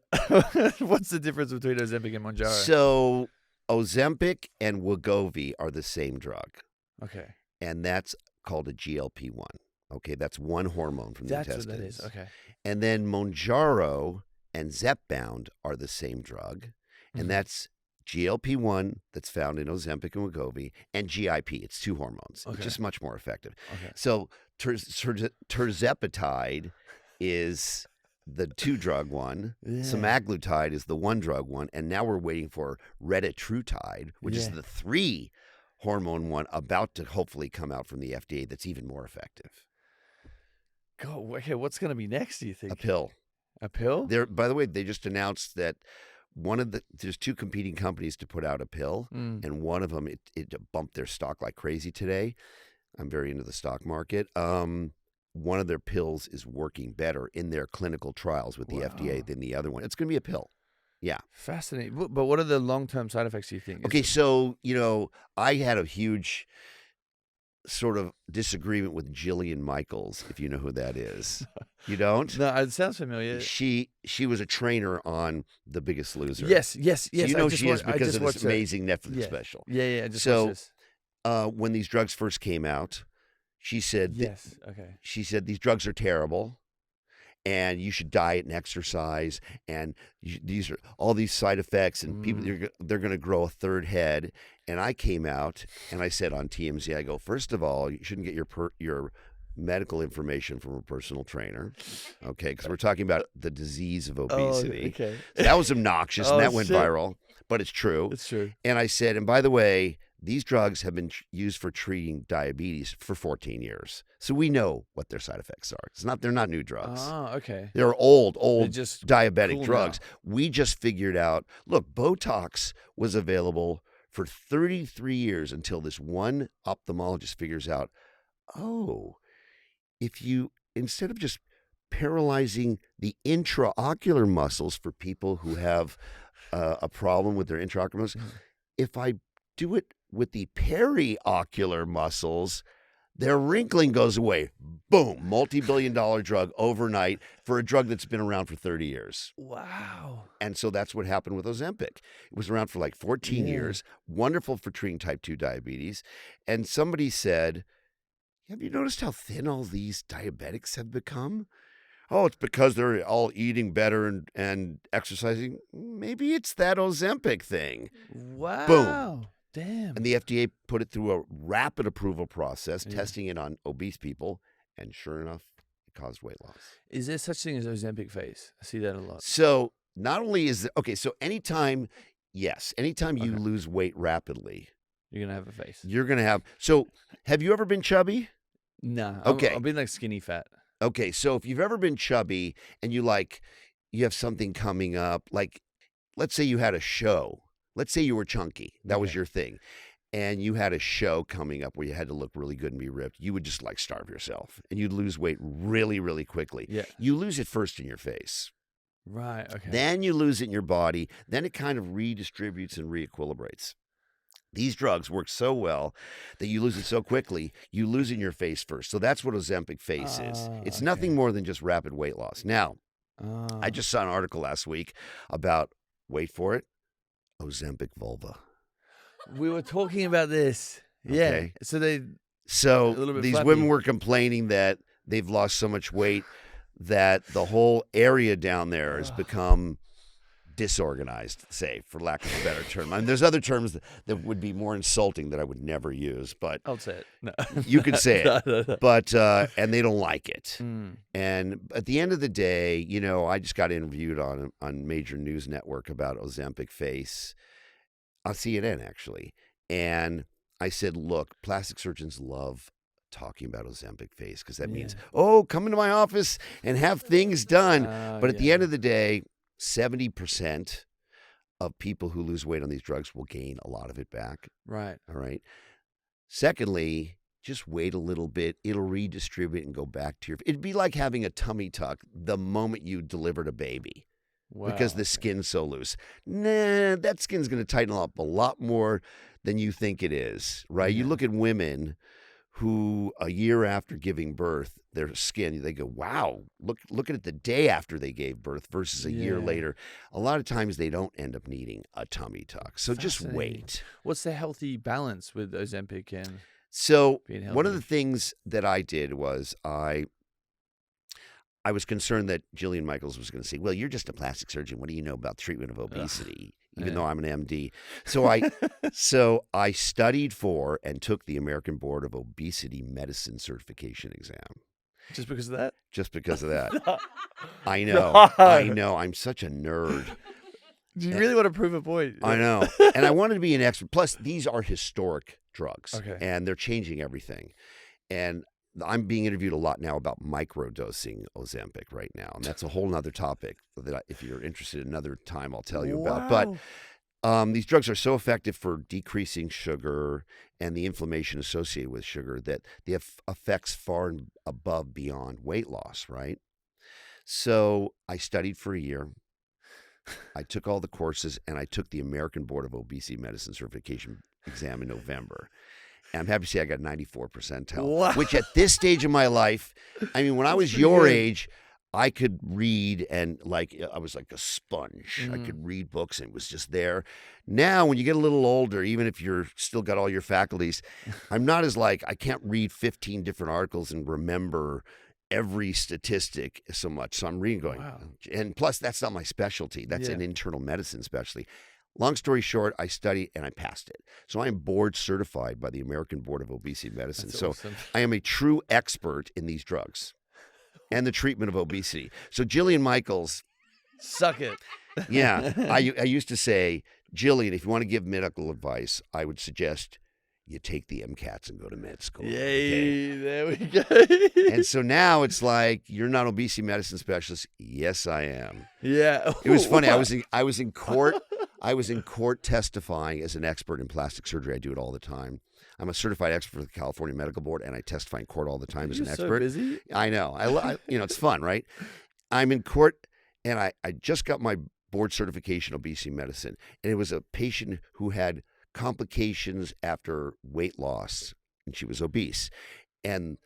What's the difference between Ozempic and Mounjaro? So Ozempic and Wegovy are the same drug, Okay. and that's called a GLP-1. Okay, that's one hormone from the That's intestines. what that is. Okay. And then Mounjaro and Zepbound are the same drug, Mhm. and that's GLP-1 that's found in Ozempic and Wegovy, and GIP. It's two hormones. Okay. It's just much more effective. Okay. So tirzepatide is the two-drug one. Yeah. Semaglutide is the one-drug one. And now we're waiting for retatrutide, which is Yeah. the three-hormone one about to hopefully come out from the FDA that's even more effective. God, okay, what's going to be next, do you think? A pill. A pill? By the way, they just announced that there's two competing companies to put out a pill, and one of them, it bumped their stock like crazy today. I'm very into the stock market. One of their pills is working better in their clinical trials with the FDA than the other one. It's going to be a pill. Yeah. Fascinating. But what are the long-term side effects, do you think? Okay, so, I had a huge sort of disagreement with Jillian Michaels, if you know who that is. You don't? No, it sounds familiar. She was a trainer on The Biggest Loser. Yes. So you know she is because of this amazing Netflix special. Yeah. I just So, watched this. When these drugs first came out, she said, Yes. Okay. she said these drugs are terrible, and you should diet and exercise, and these are all these side effects, and people they're going to grow a third head. And I came out and I said on TMZ, I go, first of all, you shouldn't get your medical information from a personal trainer, okay? Because we're talking about the disease of obesity. Oh, okay. So that was obnoxious, and that went viral, but it's true. It's true. And I said, and by the way, these drugs have been used for treating diabetes for 14 years. So we know what their side effects are. They're not new drugs. Oh, okay. They're old just diabetic cool drugs. now. We just figured out, look, Botox was available for 33 years until this one ophthalmologist figures out, oh, if you, instead of just paralyzing the intraocular muscles for people who have a problem with their intraocular muscles, if I do it with the periocular muscles, their wrinkling goes away. Boom, multi-billion-dollar drug overnight for a drug that's been around for 30 years. Wow. And so that's what happened with Ozempic. It was around for like 14 years, wonderful for treating type 2 diabetes. And somebody said, have you noticed how thin all these diabetics have become? Oh, it's because they're all eating better and exercising. Maybe it's that Ozempic thing. Wow. Boom. Damn. And the FDA put it through a rapid approval process, testing it on obese people, and sure enough, it caused weight loss. Is there such thing as Ozempic face? I see that a lot. So not only is so anytime you lose weight rapidly, You're going to have a face. you're going to have. So have you ever been chubby? Nah. Okay. I've been like skinny fat. Okay, so if you've ever been chubby and you have something coming up, like let's say you had a show. Let's say you were chunky. That was your thing. And you had a show coming up where you had to look really good and be ripped. You would just like starve yourself and you'd lose weight really, really quickly. Yeah. You lose it first in your face. Right. Okay. Then you lose it in your body. Then it kind of redistributes and reequilibrates. These drugs work so well that you lose it so quickly, you lose it in your face first. So that's what Ozempic Face is. It's nothing more than just rapid weight loss. Now, I just saw an article last week about, wait for it, Ozempic vulva. We were talking about this. Okay. Yeah. So these these women were complaining that they've lost so much weight that the whole area down there has become disorganized, say, for lack of a better term. I mean, there's other terms that would be more insulting that I would never use, but I'll say it. No. you could say it. No. But and they don't like it. Mm. And at the end of the day, you know, I just got interviewed on major news network about Ozempic Face, on CNN actually, and I said, look, plastic surgeons love talking about Ozempic Face because that means, oh, come into my office and have things done. But at the end of the day, 70% of people who lose weight on these drugs will gain a lot of it back. Right. All right. Secondly, just wait a little bit. It'll redistribute and go back to it'd be like having a tummy tuck the moment you delivered a baby. Wow. Because the skin's so loose. Nah, that skin's going to tighten up a lot more than you think it is, right? You look at women who a year after giving birth, their skin, they go, wow, look at it the day after they gave birth versus a year later. A lot of times they don't end up needing a tummy tuck. So just wait. What's the healthy balance with Ozempic and So being healthy? one of the things that I did was I was concerned that Jillian Michaels was going to say, well, you're just a plastic surgeon. What do you know about treatment of obesity? Even though I'm an MD. So I studied for and took the American Board of Obesity Medicine certification exam. Just because of that? Just because of that. I know. I'm such a nerd. Do you really want to prove a point? I know. And I wanted to be an expert. Plus, these are historic drugs. Okay. And they're changing everything. And I'm being interviewed a lot now about microdosing Ozempic right now. And that's a whole nother topic that if you're interested another time, I'll tell you about. But these drugs are so effective for decreasing sugar and the inflammation associated with sugar that they have effects far and above beyond weight loss, right? So I studied for a year. I took all the courses and I took the American Board of Obesity Medicine certification exam in November. And I'm happy to say I got 94 percentile, Wow. which at this stage of my life, I mean, when I was pretty your good. age, I could read and I was like a sponge. I Mm. could read books and it was just there. Now, when you get a little older, even if you're still got all your faculties, I'm not as I can't read 15 different articles and remember every statistic so much. So I'm reading going, Wow. and plus that's not my specialty. That's Yeah. an internal medicine specialty. Long story short, I studied and I passed it. So I am board certified by the American Board of Obesity Medicine. That's So awesome. I am a true expert in these drugs and the treatment of obesity. So Jillian Michaels, Suck it. yeah, I used to say, Jillian, if you want to give medical advice, I would suggest you take the MCATs and go to med school. Yay, okay? there we go. And so now it's like, you're not an obesity medicine specialist. Yes, I am. Yeah. It was funny. Wow. I was in court. I was in court testifying as an expert in plastic surgery. I do it all the time. I'm a certified expert for the California Medical Board, and I testify in court all the time as You're an so expert. busy. I know. I it's fun, right? I'm in court, and I just got my board certification in obesity medicine, and it was a patient who had complications after weight loss, and she was obese. And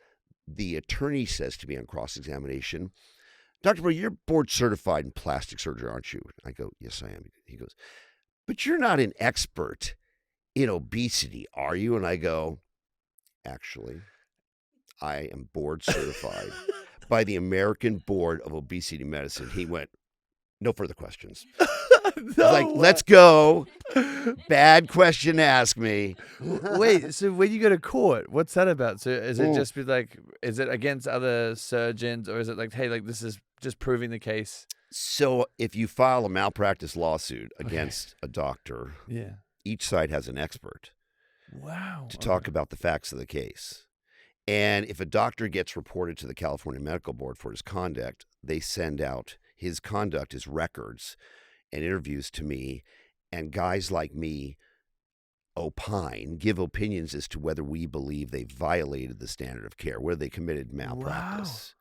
the attorney says to me on cross-examination, Dr. Bro, you're board certified in plastic surgery, aren't you? I go, yes, I am. He goes, but you're not an expert in obesity, are you? And I go, actually, I am board certified by the American Board of Obesity Medicine. He went, no further questions. I was like, let's go. Bad question to ask me. Wait, so when you go to court, what's that about? So is it Ooh. just is it against other surgeons, or is it like, hey, this is just proving the case? So if you file a malpractice lawsuit against a doctor, Yeah. each side has an expert Wow. to talk about the facts of the case. And if a doctor gets reported to the California Medical Board for his conduct, they send out his conduct, his records, and interviews to me. And guys like me give opinions as to whether we believe they violated the standard of care, whether they committed malpractice.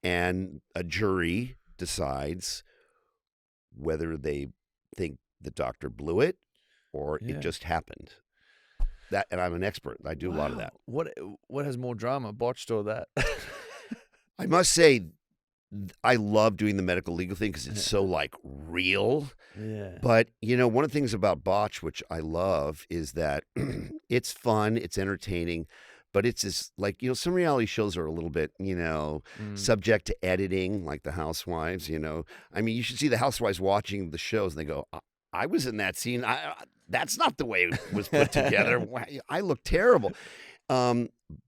And a jury decides whether they think the doctor blew it or Yeah. it just happened. And I'm an expert. I do a lot of that. What has more drama, botched or that? I must say, I love doing the medical legal thing because it's so real. Yeah. But, one of the things about Botch, which I love, is that it's fun, it's entertaining, but it's just some reality shows are a little bit, subject to editing, like the Housewives, I mean, you should see the Housewives watching the shows and they go, I was in that scene. That's not the way it was put together. I look terrible.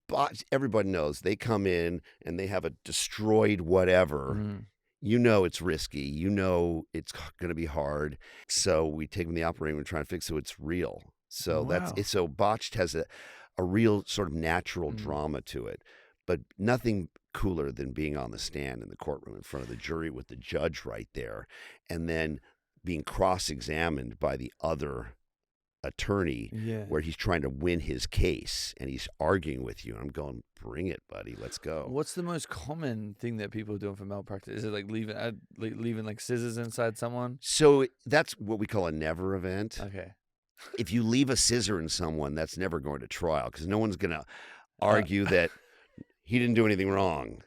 But everybody knows they come in and they have a destroyed whatever. It's risky. It's going to be hard. So we take them to the operating room and try and fix it so it's real. So Wow. so Botched has a real sort of natural drama to it, but nothing cooler than being on the stand in the courtroom in front of the jury with the judge right there, and then being cross-examined by the other attorney where he's trying to win his case and he's arguing with you. And I'm going, bring it, buddy. Let's go. What's the most common thing that people are doing for malpractice? Is it leaving scissors inside someone? So that's what we call a never event. Okay. If you leave a scissor in someone, that's never going to trial because no one's going to argue that he didn't do anything wrong.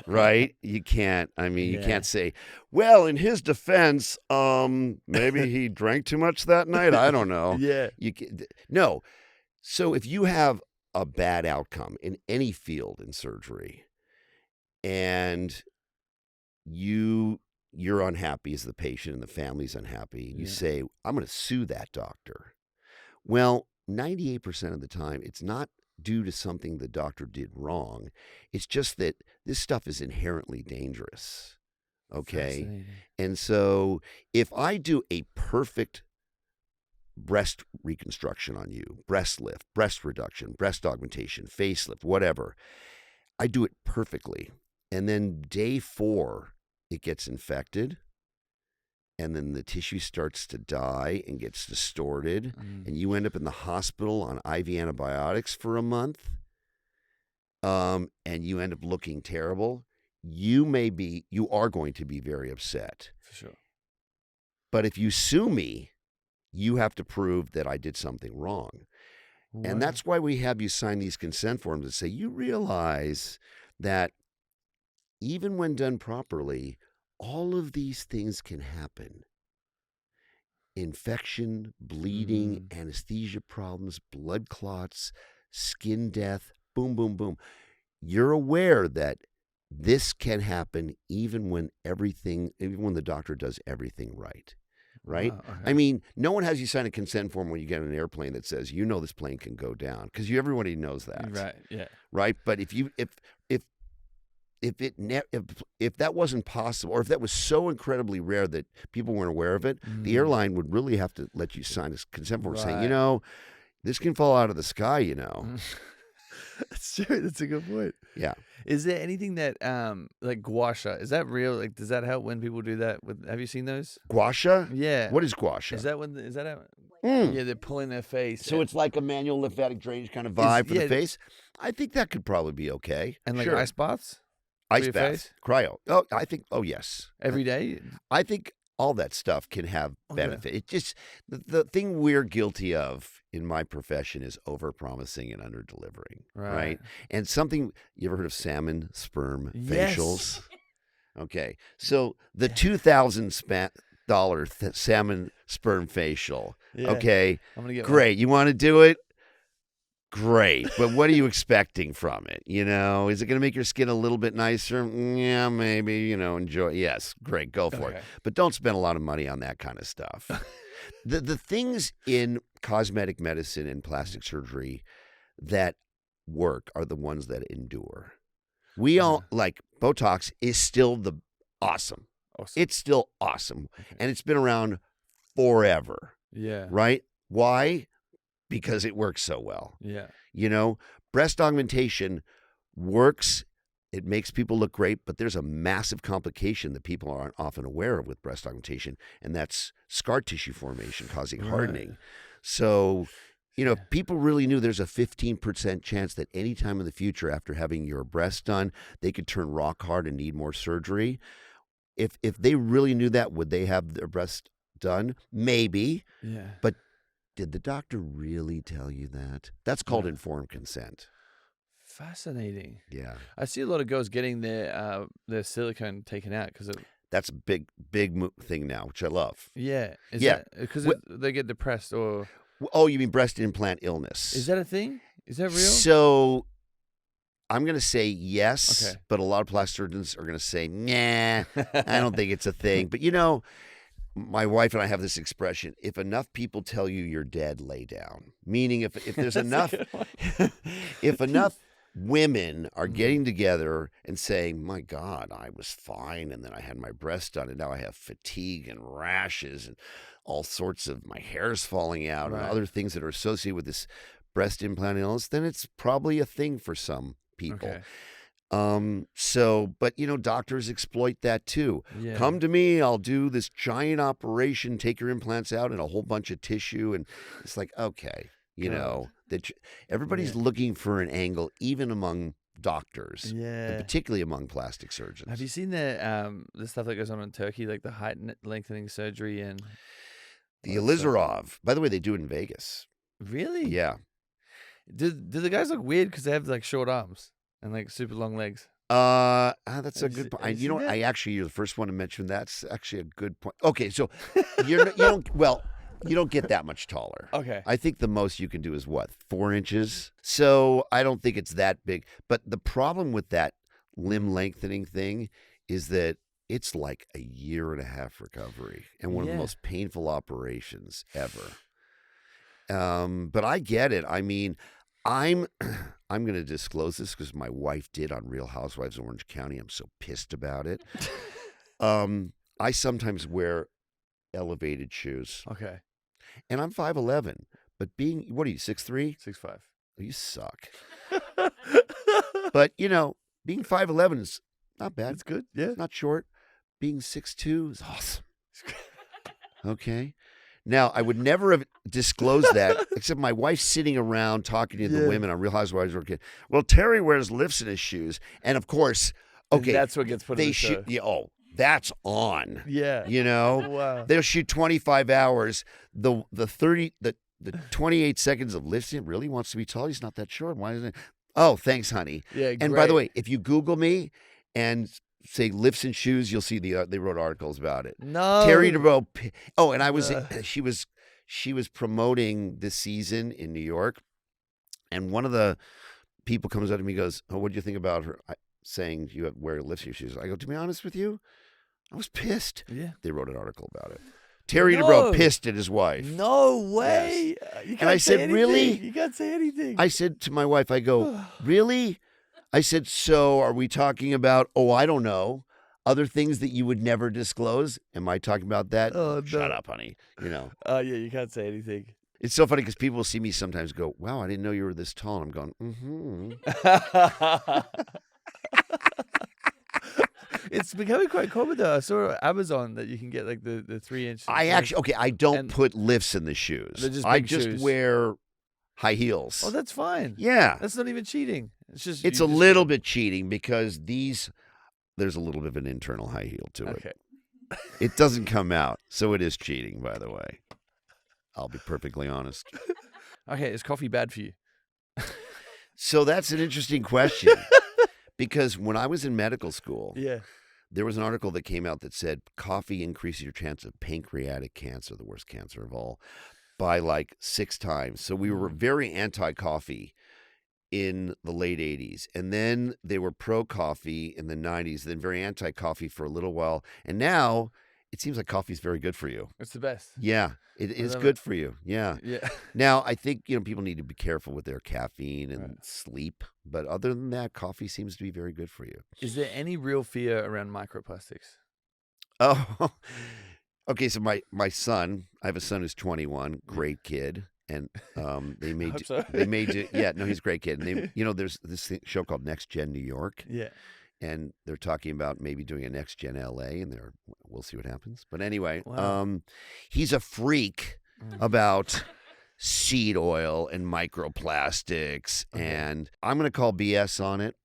Right? You can't. I mean, you can't say, well, in his defense, maybe he drank too much that night. I don't know. Yeah. No. So if you have a bad outcome in any field in surgery and you're unhappy as the patient and the family's unhappy, you say, I'm going to sue that doctor. Well, 98% of the time, it's not due to something the doctor did wrong. It's just that this stuff is inherently dangerous. Okay? And so if I do a perfect breast reconstruction on you, breast lift, breast reduction, breast augmentation, facelift, whatever, I do it perfectly. And then day 4, it gets infected. And then the tissue starts to die and gets distorted, and you end up in the hospital on IV antibiotics for a month, and you end up looking terrible. You are going to be very upset. For sure. But if you sue me, you have to prove that I did something wrong. And Wow. that's why we have you sign these consent forms that say you realize that even when done properly, all of these things can happen. Infection, bleeding, anesthesia problems, blood clots, skin death, boom, boom, boom. You're aware that this can happen even when the doctor does everything right. Right? Wow, okay. I mean, no one has you sign a consent form when you get on an airplane that says, this plane can go down, because everybody knows that. Right. Yeah. Right? But if that wasn't possible, or if that was so incredibly rare that people weren't aware of it, the airline would really have to let you sign a consent form saying, Right. this can fall out of the sky, That's true. That's a good point. Yeah. Is there anything that like gua sha? Is that real? Like, does that help when people do that? Have you seen those? Gua sha? Yeah. What is gua sha? Is that when? Is that how? Mm. Yeah, they're pulling their face. So it's like a manual lymphatic drainage kind of vibe for yeah. the face? I think that could probably be okay. and like Sure. ice baths Ice your bath, face? cryo. Oh, yes. every day. I think all that stuff can have Okay. benefit. It just, the thing we're guilty of in my profession is over-promising and under-delivering, right? And something, you ever heard of salmon sperm Yes. facials? Okay, so the $2,000 salmon sperm facial, Yeah. okay, I'm gonna get great. You want to do it? Great, but what are you expecting from it? Is it going to make your skin a little bit nicer? Yeah, maybe, enjoy. Yes, great, go for it. Okay. But don't spend a lot of money on that kind of stuff. The things in cosmetic medicine and plastic surgery that work are the ones that endure. We all, like, Botox is still awesome. Awesome. It's still awesome. Okay. And it's been around forever, Yeah. right? Why? Because it works so well. Yeah. Breast augmentation works. It makes people look great, but there's a massive complication that people aren't often aware of with breast augmentation, and that's scar tissue formation causing hardening. So, if people really knew there's a 15% chance that any time in the future after having your breast done, they could turn rock hard and need more surgery. If they really knew that, would they have their breast done? Maybe. Yeah. But did the doctor really tell you that? That's called Yeah. informed consent. Fascinating. Yeah. I see a lot of girls getting their silicone taken out because That's a big thing now, which I love. yeah. Yeah. Because Wh- they get depressed or Oh, you mean breast implant illness? is that a thing? Is that real? So I'm going to say yes, Okay. but a lot of plastic surgeons are going to say, nah, I don't think it's a thing. But my wife and I have this expression: if enough people tell you you're dead, lay down. Meaning, if there's That's a enough, good one. if enough women are getting together and saying, "My God, I was fine, and then I had my breast done, and now I have fatigue and rashes and all sorts of my hair's falling out and Right. other things that are associated with this breast implant illness," then it's probably a thing for some people. Okay. But doctors exploit that too. Yeah. Come to me, I'll do this giant operation, take your implants out and a whole bunch of tissue. And it's like, okay, everybody's looking for an angle, even among doctors, and Yeah. particularly among plastic surgeons. Have you seen the stuff that goes on in Turkey, like the height lengthening surgery and The all that stuff? Elizarov, by the way, they do it in Vegas. Really? Yeah. Do the guys look weird because they have like short arms and like super long legs? That's a Have you good point. have you seen that? I actually, you're the first one to mention that's actually a good point. Okay, so you don't get that much taller. Okay. I think the most you can do is 4 inches. So I don't think it's that big. But the problem with that limb lengthening thing is that it's like a 1.5 year recovery and one of the Yeah. most painful operations ever. But I get it. I mean, I'm going to disclose this because my wife did on Real Housewives of Orange County. I'm so pissed about it. I sometimes wear elevated shoes, Okay. and I'm 5'11", but what are you, 6'3"? 6'5". You suck. But, being 5'11" is not bad. That's good. Yeah. It's not short. Being 6'2" is awesome. Okay. Now, I would never have disclosed that, except my wife's sitting around talking to the women on Real Housewives of Orange County. Well, Terry wears lifts in his shoes. And, of course, okay. And that's what gets put in the show. That's on. Yeah. You know? Wow. They'll shoot 25 hours. The the 28 seconds of lifting really wants to be tall. He's not that short. Why isn't it? Oh, thanks, honey. Yeah, And by the way, if you Google me and say lifts and shoes, you'll see they wrote articles about it. No. Terry Dubrow. Oh, and I was she was promoting this season in New York, and one of the people comes up to me and goes, "Oh, what do you think about her saying you wear lifts in your shoes?" I go, "To be honest with you, I was pissed." Yeah. They wrote an article about it. Terry Dubrow pissed at his wife. No way. Yes. You can't And I say said, anything. "Really?" You can't say anything. I said to my wife, I go, "Really?" I said, "So are we talking about, I don't know, other things that you would never disclose? Am I talking about that?" Oh, Shut no. up, honey. You know. Oh, yeah, you can't say anything. It's so funny because people will see me sometimes go, "Wow, I didn't know you were this tall." And I'm going, "Mm-hmm." It's becoming quite common though. I saw on Amazon that you can get like the 3-inch. I don't And- put lifts in the shoes. They're just I big just shoes. wear high heels. Oh, that's fine. Yeah. That's not even cheating. It's just It's you a just- little bit cheating because there's a little bit of an internal high heel to it. Okay. It doesn't come out, so it is cheating, by the way. I'll be perfectly honest. Okay, is coffee bad for you? So that's an interesting question because when I was in medical school, Yeah. there was an article that came out that said coffee increases your chance of pancreatic cancer, the worst cancer of all, by like 6 times. So we were very anti-coffee in the late 80s. And then they were pro-coffee in the 90s, then very anti-coffee for a little while. And now it seems like coffee is very good for you. It's the best. Yeah, it is love good it. for you. Yeah. Yeah. Now, I think, people need to be careful with their caffeine and Right. sleep. But other than that, coffee seems to be very good for you. Is there any real fear around microplastics? Oh, okay. So my son, I have a son who's 21, great kid. And they made, Hope so. they made, yeah, no, he's a great kid. And they, there's this show called Next Gen New York. Yeah. And they're talking about maybe doing a Next Gen LA, and we'll see what happens. But anyway, Wow. he's a freak about seed oil and microplastics, and I'm going to call BS on it.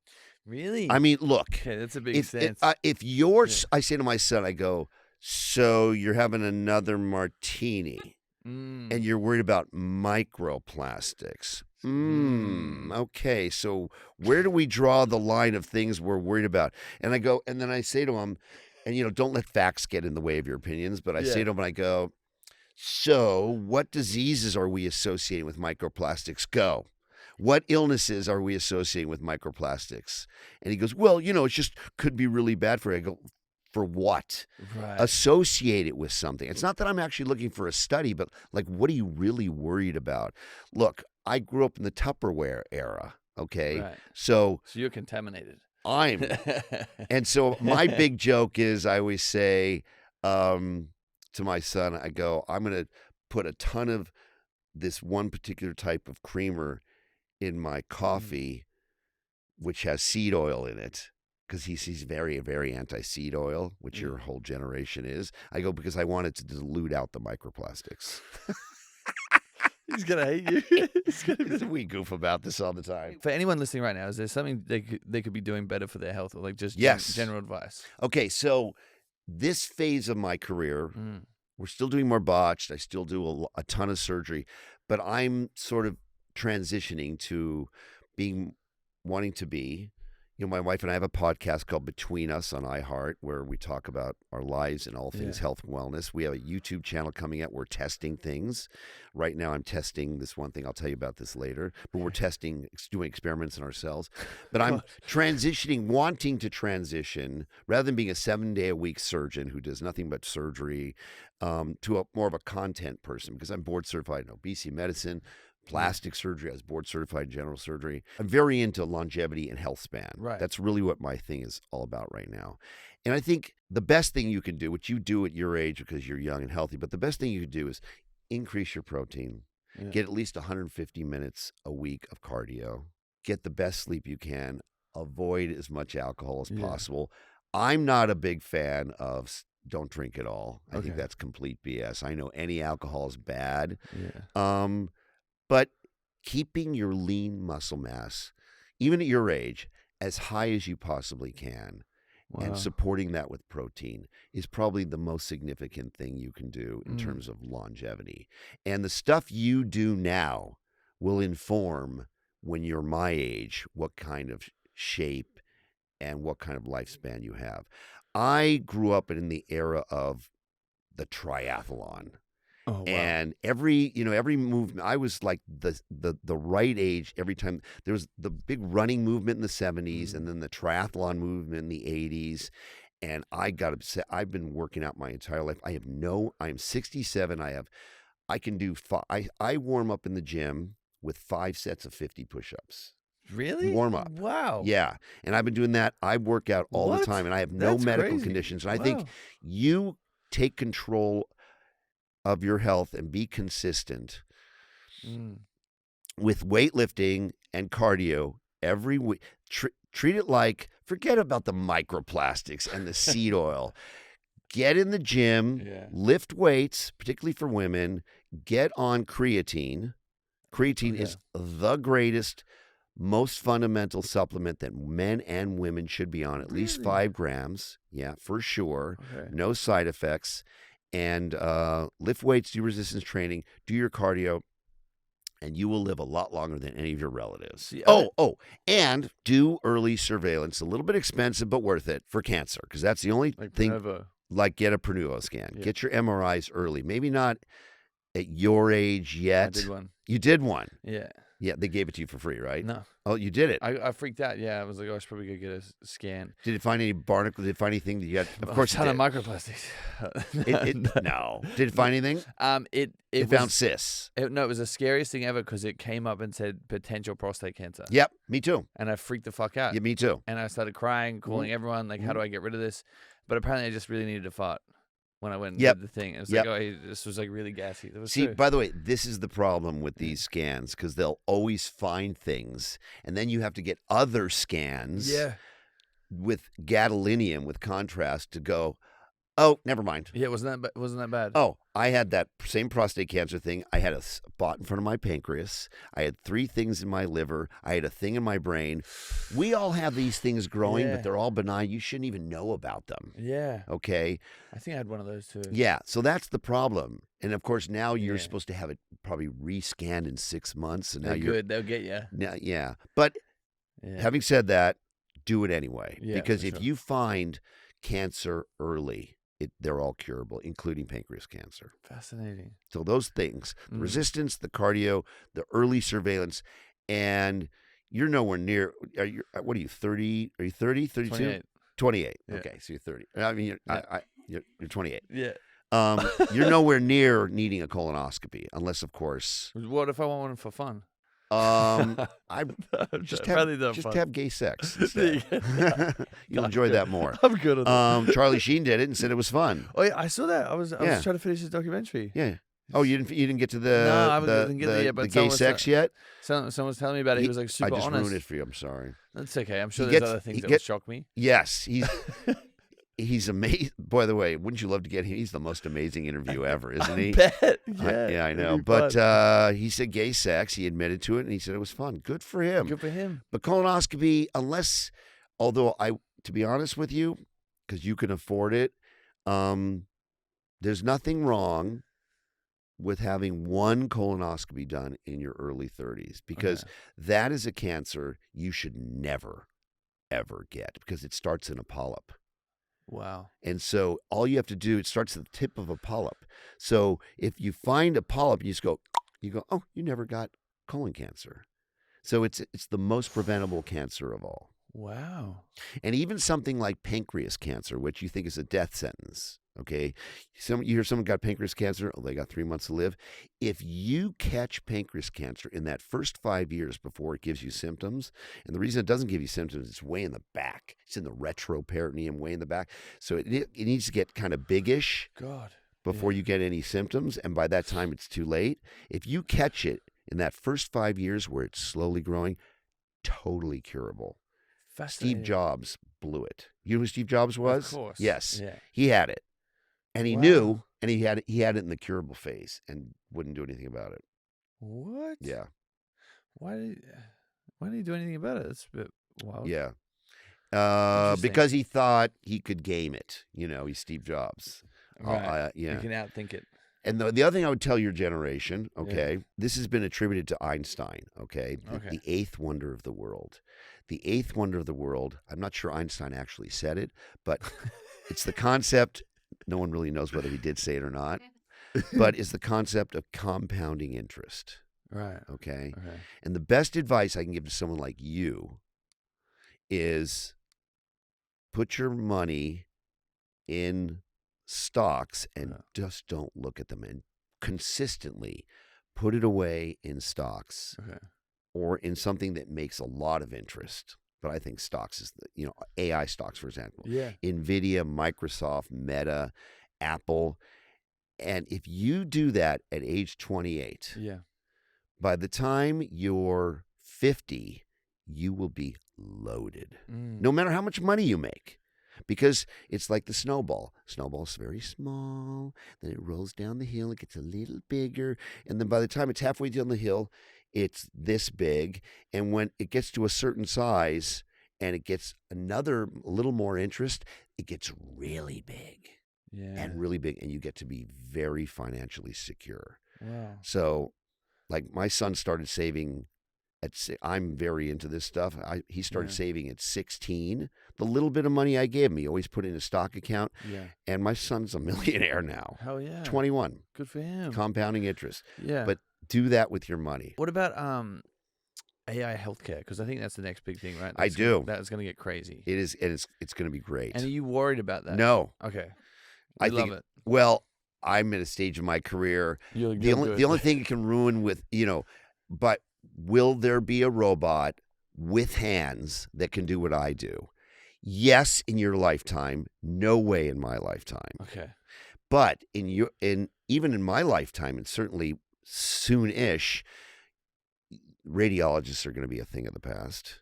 Really? I mean, look, Okay, that's a big if stance. I say to my son, I go, "So you're having another martini, and you're worried about microplastics." Okay, so where do we draw the line of things we're worried about? And then I say to him, and don't let facts get in the way of your opinions, but I say to him, and I go, "So what diseases are we associating with microplastics? Go. What illnesses are we associating with microplastics?" And he goes, "Well, it just could be really bad for you." I go, "For what?" Right. Associate it with something. It's not that I'm actually looking for a study, but like, what are you really worried about? Look, I grew up in the Tupperware era, okay? Right. So you're contaminated. and so my big joke is I always say to my son, I go, "I'm going to put a ton of this one particular type of creamer in my coffee, which has seed oil in it." Because he's very, very anti-seed oil, which your whole generation is. I go, because I want it to dilute out the microplastics. He's gonna hate you. He's gonna be- We goof about this all the time. For anyone listening right now, is there something they could be doing better for their health, or like just Yes. general advice? Okay, so this phase of my career, we're still doing more botched. I still do a ton of surgery, but I'm sort of transitioning to wanting to be. My wife and I have a podcast called Between Us on iHeart, where we talk about our lives and all things health and wellness. We have a YouTube channel coming out. We're testing things. Right now, I'm testing this one thing. I'll tell you about this later. But we're doing experiments on ourselves. But I'm wanting to transition, rather than being a 7-day-a-week surgeon who does nothing but surgery, to more of a content person, because I'm board certified in obesity medicine, plastic surgery. I was board certified in general surgery. I'm very into longevity and health span. Right. That's really what my thing is all about right now. And I think the best thing you can do, which you do at your age because you're young and healthy, but the best thing you can do is increase your protein, get at least 150 minutes a week of cardio, get the best sleep you can, avoid as much alcohol as possible. I'm not a big fan of don't drink at all. I think that's complete BS. I know any alcohol is bad. Yeah. But keeping your lean muscle mass, even at your age, as high as you possibly can, and supporting that with protein is probably the most significant thing you can do in terms of longevity. And the stuff you do now will inform, when you're my age, what kind of shape and what kind of lifespan you have. I grew up in the era of the triathlon. Oh, wow. And every movement, I was like the right age every time. There was the big running movement in the 70s and then the triathlon movement in the 80s. And I got upset. I've been working out my entire life. I'm 67. I can do I warm up in the gym with 5 sets of 50 push-ups. Really? Warm up. Wow. Yeah. And I've been doing that. I work out all the time and I have no That's medical crazy. conditions. And Wow. I think you take control of your health and be consistent with weightlifting and cardio every week. Treat it like, forget about the microplastics and the seed oil. Get in the gym, lift weights, particularly for women. Get on creatine. Creatine is the greatest, most fundamental supplement that men and women should be on, at least 5 grams. Yeah, for sure. Okay. No side effects. And lift weights, do resistance training, do your cardio, and you will live a lot longer than any of your relatives. See, and do early surveillance. A little bit expensive, but worth it for cancer, because that's the only thing. Pronovo. Like get a Pronuvo scan. Yeah. Get your MRIs early. Maybe not at your age yet. I did one. You did one? Yeah. Yeah, they gave it to you for free, right? No. Oh, you did it? I freaked out. Yeah, I was like, I should probably go get a scan. Did it find any barnacles? Did it find anything that you had? Of course a ton it of did. microplastics. No. Did it find anything? It found cysts. No, it was the scariest thing ever because it came up and said potential prostate cancer. Yep, me too. And I freaked the fuck out. Yeah, me too. And I started crying, calling everyone, like, how do I get rid of this? But apparently I just really needed to fart when I went and did the thing. It was like, this was like really gassy. See, by the way, this is the problem with these scans, because they'll always find things, and then you have to get other scans with gadolinium, with contrast, to go, oh, never mind. Yeah, wasn't that bad? Oh, I had that same prostate cancer thing. I had a spot in front of my pancreas. I had 3 things in my liver. I had a thing in my brain. We all have these things growing, but they're all benign. You shouldn't even know about them. Yeah. Okay? I think I had one of those too. Yeah, so that's the problem. And of course, now you're supposed to have it probably re-scanned in 6 months. And now they'll get you. Yeah. But having said that, do it anyway. Yeah, because if you find cancer early, they're all curable, including pancreas cancer. Fascinating. So those things, the resistance, the cardio, the early surveillance, and you're nowhere near, what are you, 30? Are you 30, 32? 28. 28. Yeah. Okay, so you're 30. I mean, you're 28. Yeah. You're nowhere near needing a colonoscopy, unless, of course. What if I want one for fun? I just have gay sex instead. You'll enjoy that more. I'm good at that. Charlie Sheen did it and said it was fun. Oh yeah, I saw that. I was trying to finish his documentary. Yeah. Oh, you didn't get to the gay sex yet? Someone was telling me about it. He was like super I just honest. ruined it for you. I'm sorry. That's okay. I'm sure there's other things that would shock me. Yes, he's amazing. By the way, wouldn't you love to get him? He's the most amazing interview ever, isn't he? I bet. Yeah, I know. But he said gay sex. He admitted to it, and he said it was fun. Good for him. Good for him. But colonoscopy, although to be honest with you, because you can afford it, there's nothing wrong with having one colonoscopy done in your early 30s, because that is a cancer you should never, ever get, because it starts in a polyp. Wow. And so all you have to do, it starts at the tip of a polyp. So if you find a polyp, you go, oh, you never got colon cancer. So it's the most preventable cancer of all. Wow. And even something like pancreas cancer, which you think is a death sentence, okay? You hear someone got pancreas cancer, oh, they got 3 months to live. If you catch pancreas cancer in that first 5 years before it gives you symptoms, and the reason it doesn't give you symptoms, it's way in the back. It's in the retroperitoneum, way in the back. So it needs to get kind of biggish before you get any symptoms, and by that time it's too late. If you catch it in that first 5 years where it's slowly growing, totally curable. Steve Jobs blew it. You know who Steve Jobs was? Of course. Yes. Yeah. He had it. And he knew, and he had it in the curable phase and wouldn't do anything about it. What? Yeah. Why did he do anything about it? It's a bit wild. Yeah. Interesting. Because he thought he could game it. You know, he's Steve Jobs. Right. Yeah. You can outthink it. And the other thing I would tell your generation, okay, this has been attributed to Einstein, okay, the eighth wonder of the world. The eighth wonder of the world, I'm not sure Einstein actually said it, but it's the concept, no one really knows whether he did say it or not, but it's the concept of compounding interest. Right. Okay? And the best advice I can give to someone like you is put your money in stocks and just don't look at them, and consistently put it away in stocks or in something that makes a lot of interest. But I think stocks is AI stocks, for example. Yeah. Nvidia, Microsoft, Meta, Apple. And if you do that at age 28, by the time you're 50, you will be loaded. No matter how much money you make. Because it's like the snowball. Snowball's very small, then it rolls down the hill, it gets a little bigger, and then by the time it's halfway down the hill, it's this big. And when it gets to a certain size and it gets a little more interest, it gets really big. And really big, and you get to be very financially secure. Wow. So, like, my son started saving I'm very into this stuff. He started saving at 16. The little bit of money I gave him, he always put in a stock account. And my son's a millionaire now. Hell yeah. 21. Good for him. Compounding interest. Yeah. But do that with your money. What about AI healthcare? Because I think that's the next big thing, right? I do. That's going to get crazy. It is. It's going to be great. And are you worried about that? No. Okay. I love think it. Well, I'm at a stage of my career. The only thing it can ruin with, but will there be a robot with hands that can do what I do? Yes, in your lifetime. No way in my lifetime. Okay. But even in my lifetime, and certainly soon-ish, radiologists are going to be a thing of the past.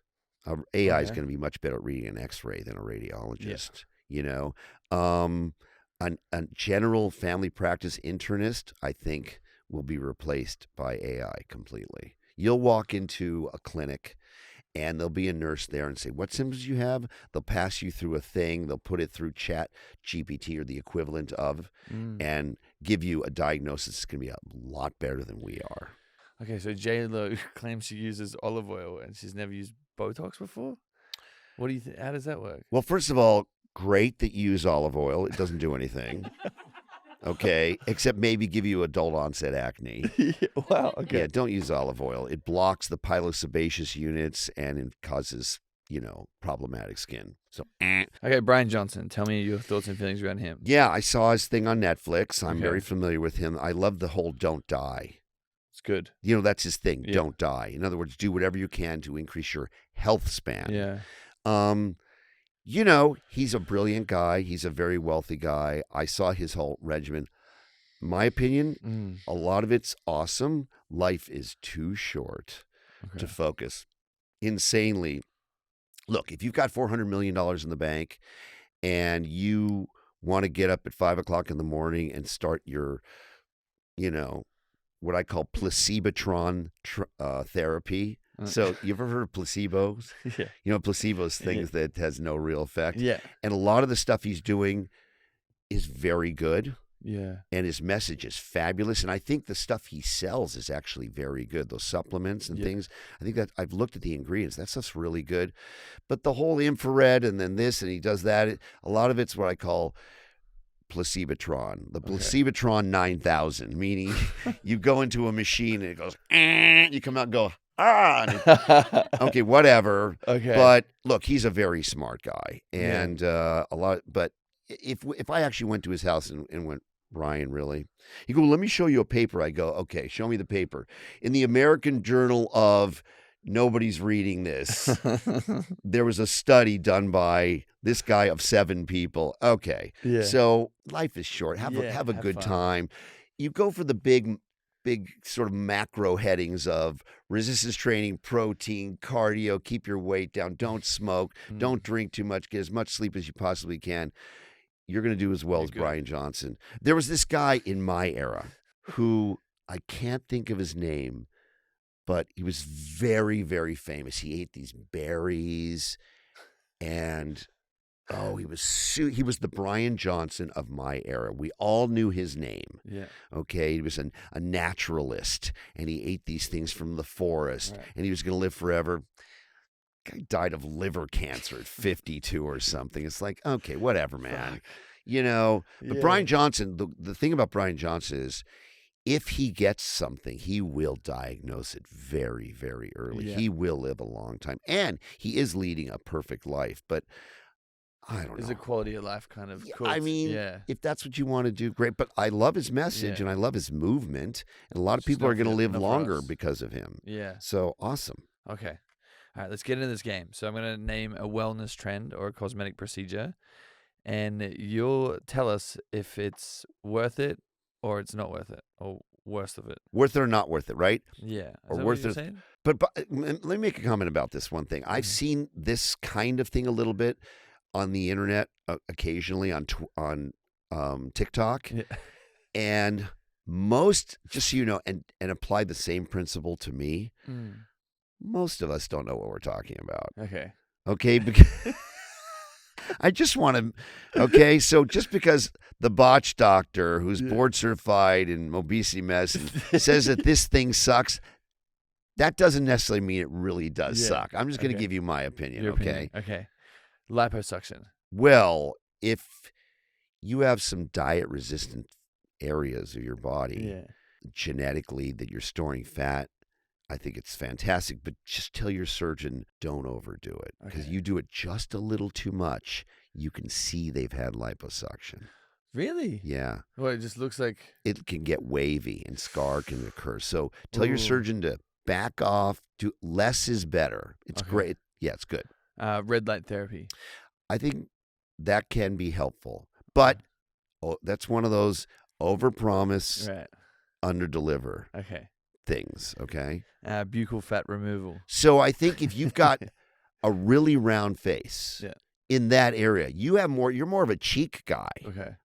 AI is going to be much better at reading an X-ray than a radiologist. A general family practice internist, I think, will be replaced by AI completely. You'll walk into a clinic and there'll be a nurse there and say, what symptoms you have? They'll pass you through a thing. They'll put it through Chat GPT or the equivalent of and give you a diagnosis that's going to be a lot better than we are. Okay, so J-Lo claims she uses olive oil and she's never used Botox before? What do you think? How does that work? Well, first of all, great that you use olive oil. It doesn't do anything. Okay, except maybe give you adult onset acne. Wow. Okay. Yeah, don't use olive oil. It blocks the pilosebaceous units and it causes, problematic skin. So, Okay, Brian Johnson, tell me your thoughts and feelings around him. Yeah, I saw his thing on Netflix. I'm very familiar with him. I love the whole don't die. It's good. That's his thing. Yeah. Don't die. In other words, do whatever you can to increase your health span. Yeah. He's a brilliant guy. He's a very wealthy guy. I saw his whole regimen. My opinion, a lot of it's awesome. Life is too short to focus insanely. Look, if you've got $400 million in the bank and you want to get up at 5 o'clock in the morning and start your, what I call placebotron therapy. So you ever heard of placebos? Yeah. Placebos, things that has no real effect. Yeah. And a lot of the stuff he's doing is very good. Yeah. And his message is fabulous. And I think the stuff he sells is actually very good. Those supplements and things. I think that I've looked at the ingredients. That stuff's really good. But the whole infrared and then this and he does that. A lot of it's what I call placebotron. The placebotron 9000, meaning you go into a machine and it goes, you come out and go, okay, whatever. Okay. But look, he's a very smart guy, and But if I actually went to his house and went, Brian, really? He go, well, let me show you a paper. I go, okay, show me the paper. In the American Journal of Nobody's Reading This, there was a study done by this guy of 7 people. Okay, so life is short. Have a good time. You go for the big sort of macro headings of resistance training, protein, cardio, keep your weight down, don't smoke, don't drink too much, get as much sleep as you possibly can. You're going to do as well as Brian Johnson. There was this guy in my era who I can't think of his name, but he was very, very famous. He ate these berries And he was the Brian Johnson of my era. We all knew his name. Yeah. Okay, he was a naturalist, and he ate these things from the forest, and he was going to live forever. Guy died of liver cancer at 52 or something. It's like, okay, whatever, man. But Brian Johnson, the thing about Brian Johnson is, if he gets something, he will diagnose it very, very early. Yeah. He will live a long time, and he is leading a perfect life. But I don't know. Is a quality of life kind of cool. I mean, if that's what you want to do, great. But I love his message and I love his movement. And a lot of people are going to live longer because of him. Yeah. So awesome. Okay. All right, let's get into this game. So I'm going to name a wellness trend or a cosmetic procedure, and you'll tell us if it's worth it or it's not worth it, or worst of it. Worth it or not worth it, right? Yeah. Or worth it. Saying? But let me make a comment about this one thing. I've seen this kind of thing a little bit on the internet, occasionally on TikTok, and most, just so you know, and apply the same principle to me. Most of us don't know what we're talking about. Okay, because I just want to. Okay, so just because the botch doctor, who's board certified in obesity medicine, says that this thing sucks, that doesn't necessarily mean it really does suck. I'm just going to give you my opinion. Your opinion. Okay. Liposuction. Well, if you have some diet-resistant areas of your body genetically that you're storing fat, I think it's fantastic. But just tell your surgeon, don't overdo it. Because you do it just a little too much, you can see they've had liposuction. Really? Yeah. Well, it just looks like... It can get wavy and scar can occur. So tell your surgeon to back off. Do less is better. It's great. Yeah, it's good. Red light therapy. I think that can be helpful. But that's one of those overpromise, underdeliver things, okay? Buccal fat removal. So I think if you've got a really round face in that area, you're more of a cheek guy.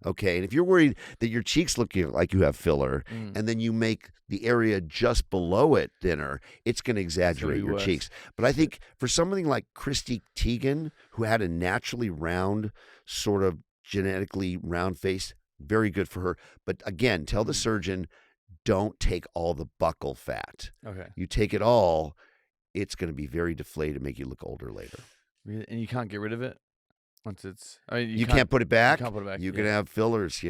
Okay. And if you're worried that your cheeks look like you have filler, and then you make the area just below it thinner, it's going to exaggerate your cheeks. But I think for something like Christy Teigen, who had a naturally round, sort of genetically round face, very good for her. But again, tell the surgeon, don't take all the buccal fat. You take it all, it's going to be very deflated, make you look older later. Really? And you can't get rid of it? Once it's, I mean, you can't put it back. You can't put it back. You can have fillers,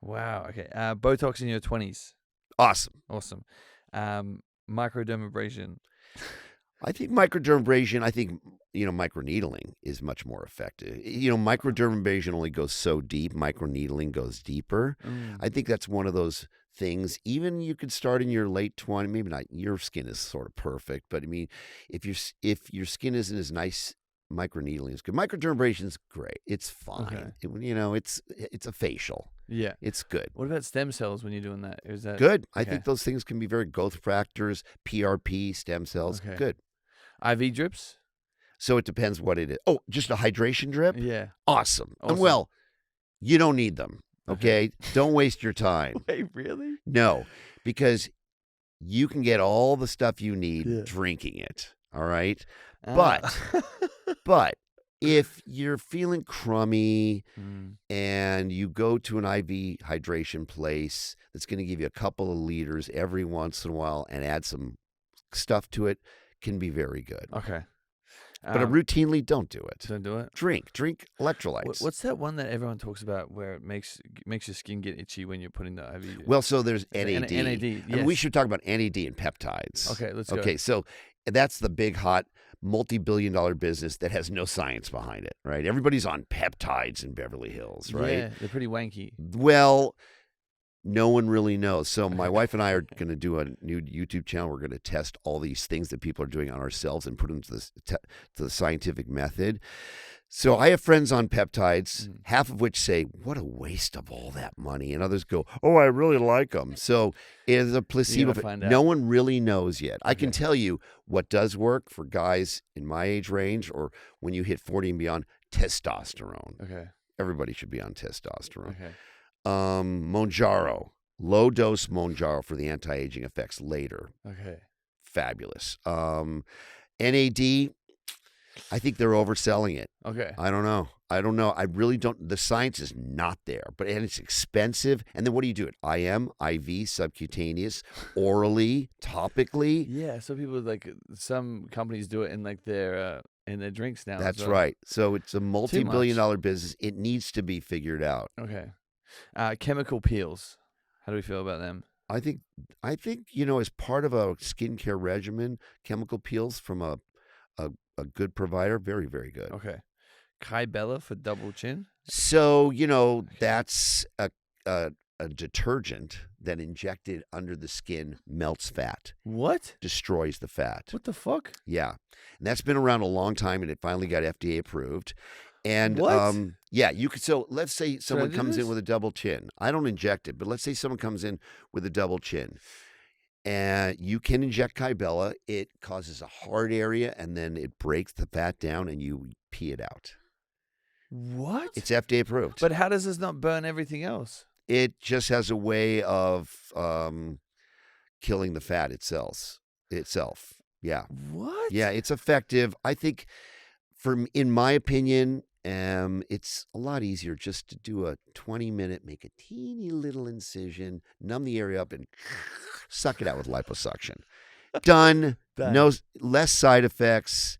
Wow. Okay. Botox in your 20s. Awesome. Microdermabrasion. I think microdermabrasion. Microneedling is much more effective. Microdermabrasion only goes so deep. Microneedling goes deeper. I think that's one of those things. Even you could start in your late 20s. Maybe not. Your skin is sort of perfect, but I mean, if your skin isn't as nice, microneedling is good. Microdermabrasion is great. It's fine. It's a facial. Yeah, it's good. What about stem cells when you're doing that? Is that good? I think those things can be very growth factors, PRP, stem cells. Good. IV drips. So it depends what it is. Oh, just a hydration drip? Yeah. Awesome. And well, you don't need them. Okay. Don't waste your time. Wait, really? No, because you can get all the stuff you need drinking it. All right. But if you're feeling crummy and you go to an IV hydration place that's going to give you a couple of liters every once in a while and add some stuff to it, can be very good. Okay. But routinely, don't do it. Don't do it? Drink electrolytes. What's that one that everyone talks about where it makes your skin get itchy when you're putting the IV? Well, so there's NAD. NAD, yes. And we should talk about NAD and peptides. Okay, let's go. Okay, so that's the big, hot, multi-billion-dollar business that has no science behind it, right? Everybody's on peptides in Beverly Hills, right? Yeah, they're pretty wanky. Well, no one really knows. So my wife and I are going to do a new YouTube channel. We're going to test all these things that people are doing on ourselves and put them to the scientific method. So I have friends on peptides, half of which say, what a waste of all that money. And others go, oh, I really like them. So it's a placebo. No one really knows yet. I can tell you what does work for guys in my age range or when you hit 40 and beyond, testosterone. Okay. Everybody should be on testosterone. Okay. Mounjaro, low dose Mounjaro for the anti-aging effects later. Okay. Fabulous. NAD, I think they're overselling it. Okay. I don't know. I really don't. The science is not there, and it's expensive. And then what do you do? It IM, IV, subcutaneous, orally, topically. Yeah. So people some companies do it in their drinks now. That's as well. right. So it's a multi-billion-dollar business. It needs to be figured out. Okay. Chemical peels. How do we feel about them? I think as part of a skincare regimen, chemical peels from a good provider, very, very good. Okay. Kybella for double chin. So, that's a detergent that injected under the skin melts fat, What? destroys the fat. What the fuck? Yeah. And that's been around a long time, and it finally got FDA approved. And What? yeah, you could. So let's say someone do comes in this? with a double chin. I don't inject it, but let's say someone comes in with a double chin. And you can inject Kybella. It causes a hard area, and then it breaks the fat down, and you pee it out. What? It's FDA approved. But how does this not burn everything else? It just has a way of killing the fat itself. Yeah. What? Yeah, it's effective. I think, in my opinion, it's a lot easier just to do a 20-minute, make a teeny little incision, numb the area up, and suck it out with liposuction. Done. Done. No less side effects,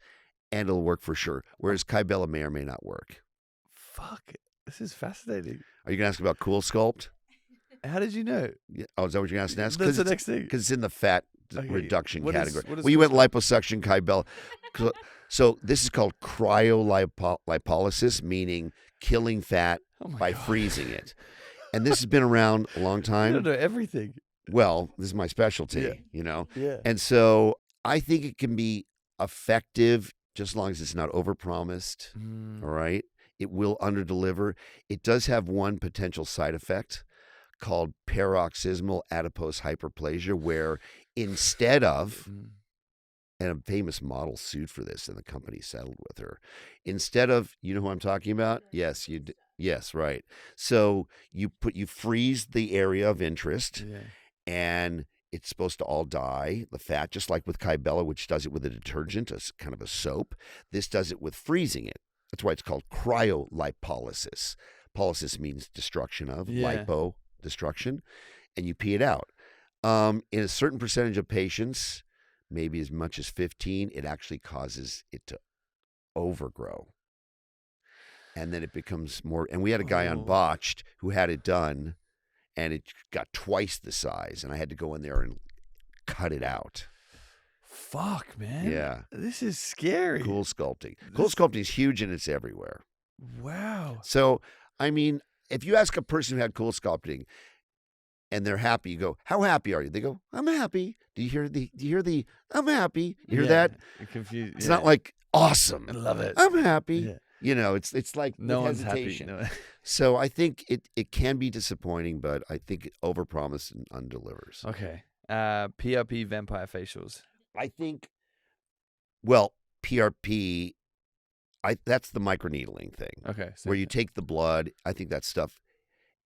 and it'll work for sure. Whereas Kybella may or may not work. Fuck. This is fascinating. Are you going to ask about CoolSculpt? How did you know? Yeah. Oh, is that what you're going to ask? That's the next thing. Because it's in the fat Okay, reduction what is- category. what is Well, you went liposuction, Kybella. So this is called cryolipolysis, meaning killing fat Oh my by God. freezing it. And this has been around a long You time. don't know everything. Well, this is my specialty, Yeah. Yeah. And so I think it can be effective just as long as it's not overpromised. Mm. All right. It will underdeliver. It does have one potential side effect called paroxysmal adipose hyperplasia, where instead of, Mm. and a famous model sued for this, and the company settled with her. Instead of, you know who I'm talking about? Yes, yes, right. So you freeze the area of interest, Yeah. and it's supposed to all die, the fat, just like with Kybella, which does it with a detergent, kind of a soap. This does it with freezing it. That's why it's called cryolipolysis. Polysis means destruction of, Yeah. lipo, destruction, and you pee it out. In a certain percentage of patients, maybe as much as 15, it actually causes it to overgrow. And then it becomes more, and we had a guy on Oh. Botched who had it done, and it got twice the size, and I had to go in there and cut it out. Fuck, man. Yeah. This is scary. CoolSculpting. CoolSculpting is huge, and it's everywhere. Wow. So, I mean, if you ask a person who had CoolSculpting and they're happy, you go, "How happy are you?" They go, "I'm happy." Do you hear the "I'm happy"? You hear that? You're confused. It's not like awesome. I love it. I'm happy. Yeah. It's like No with one's hesitation. happy. No. So I think it can be disappointing, but I think it overpromises and undelivers. Okay. PRP vampire facials. I think, well, PRP, that's the microneedling thing. Okay. Where you take the blood. I think that stuff,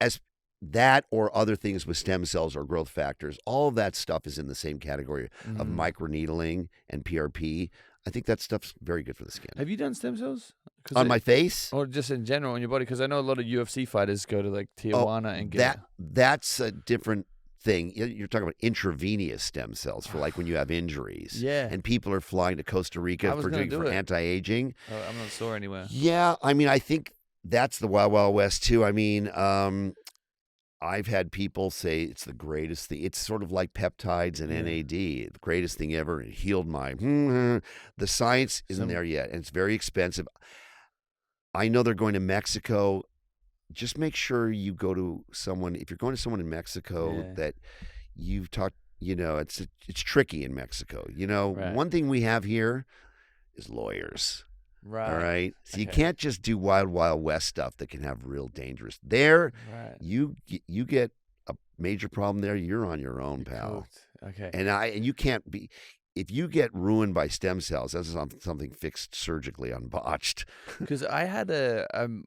as that or other things with stem cells or growth factors, all of that stuff is in the same category of microneedling and PRP. I think that stuff's very good for the skin. Have you done stem cells? On my face? Or just in general on your body? Because I know a lot of UFC fighters go to like Tijuana and get that's a different thing. You're talking about intravenous stem cells for like when you have injuries. Yeah. And people are flying to Costa Rica for anti-aging. I'm not sure anywhere. Yeah, I mean, I think that's the Wild Wild West too. I mean, I've had people say it's the greatest thing. It's sort of like peptides and NAD, the greatest thing ever. It healed my. The science isn't there yet, and it's very expensive. I know they're going to Mexico. Just make sure you go to someone. If you're going to someone in Mexico that you've talked, it's tricky in Mexico. One thing we have here is lawyers. Right. All right. So you can't just do wild, Wild West stuff that can have real dangerous. There, you get a major problem there, you're on your own, pal. Cooked. Okay. And you can't be. If you get ruined by stem cells, that's something fixed surgically on Botched. Because I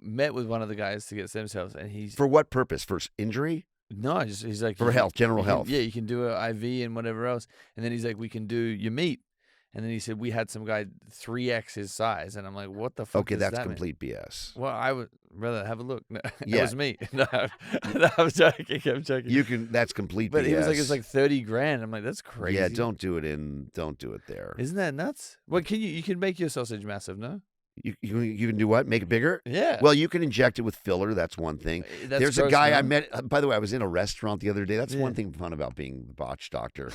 met with one of the guys to get stem cells, and he's For what purpose? For injury? no, he's like For health, general health. Yeah, you can do an IV and whatever else, and then he's like, we can do your meat. And then he said we had some guy 3x his size, and I'm like, what the fuck? Okay, does that's that mean? complete BS. Well, I would rather have a look. No, Yeah. It was me. No, I'm joking. I'm joking. You can. That's complete But BS. he was like, it's like 30 grand. I'm like, that's crazy. Yeah, don't do it there. Isn't that nuts? Well, you can make your sausage massive, no? You can do what? Make it bigger? Yeah. Well, you can inject it with filler. That's one thing. That's There's a gross, guy no? I met. By the way, I was in a restaurant the other day. That's Yeah. one thing fun about being the botch doctor.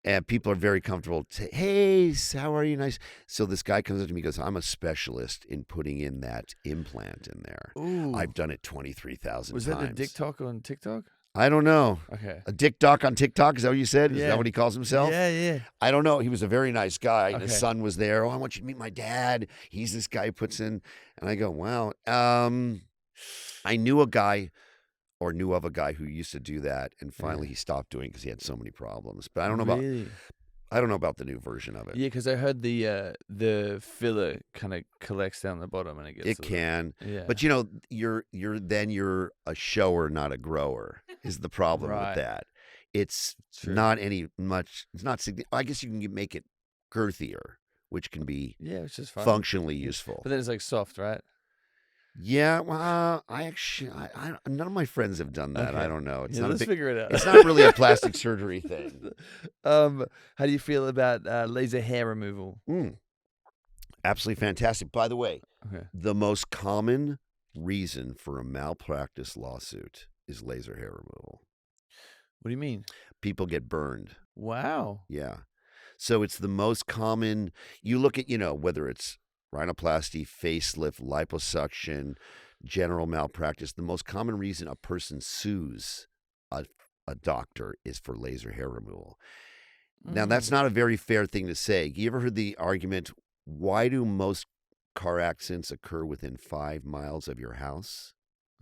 And people are very comfortable. Say, hey, how are you? Nice. So this guy comes up to me and goes, I'm a specialist in putting in that implant in there. Ooh. I've done it 23,000 times. Was that the dick talk on TikTok? I don't know. Okay. A dick doc on TikTok? Is that what you said? Is Yeah. that what he calls himself? Yeah. I don't know. He was a very nice guy. And his Okay. son was there. Oh, I want you to meet my dad. He's this guy who puts in. And I go, wow. I knew of a guy who used to do that. And finally he stopped doing it because he had so many problems. But I don't know about the new version of it. Yeah, because I heard the filler kind of collects down the bottom and it gets. It can. Yeah. But you know, you're a shower, not a grower, is the problem Right. with that. It's True. not it's not significant. I guess you can make it girthier, which can be Yeah, which is fun. functionally useful. But then it's like soft, right? Yeah, well, I none of my friends have done that. Okay. I don't know. It's Yeah, not let's figure it out. It's not really a plastic surgery thing. How do you feel about laser hair removal? Absolutely fantastic. By the way, Okay. the most common reason for a malpractice lawsuit is laser hair removal. What do you mean? People get burned. Wow. Yeah. So it's the most common. You look at, whether it's rhinoplasty, facelift, liposuction, general malpractice, the most common reason a person sues a doctor is for laser hair removal. Now, that's not a very fair thing to say. You ever heard the argument, why do most car accidents occur within 5 miles of your house?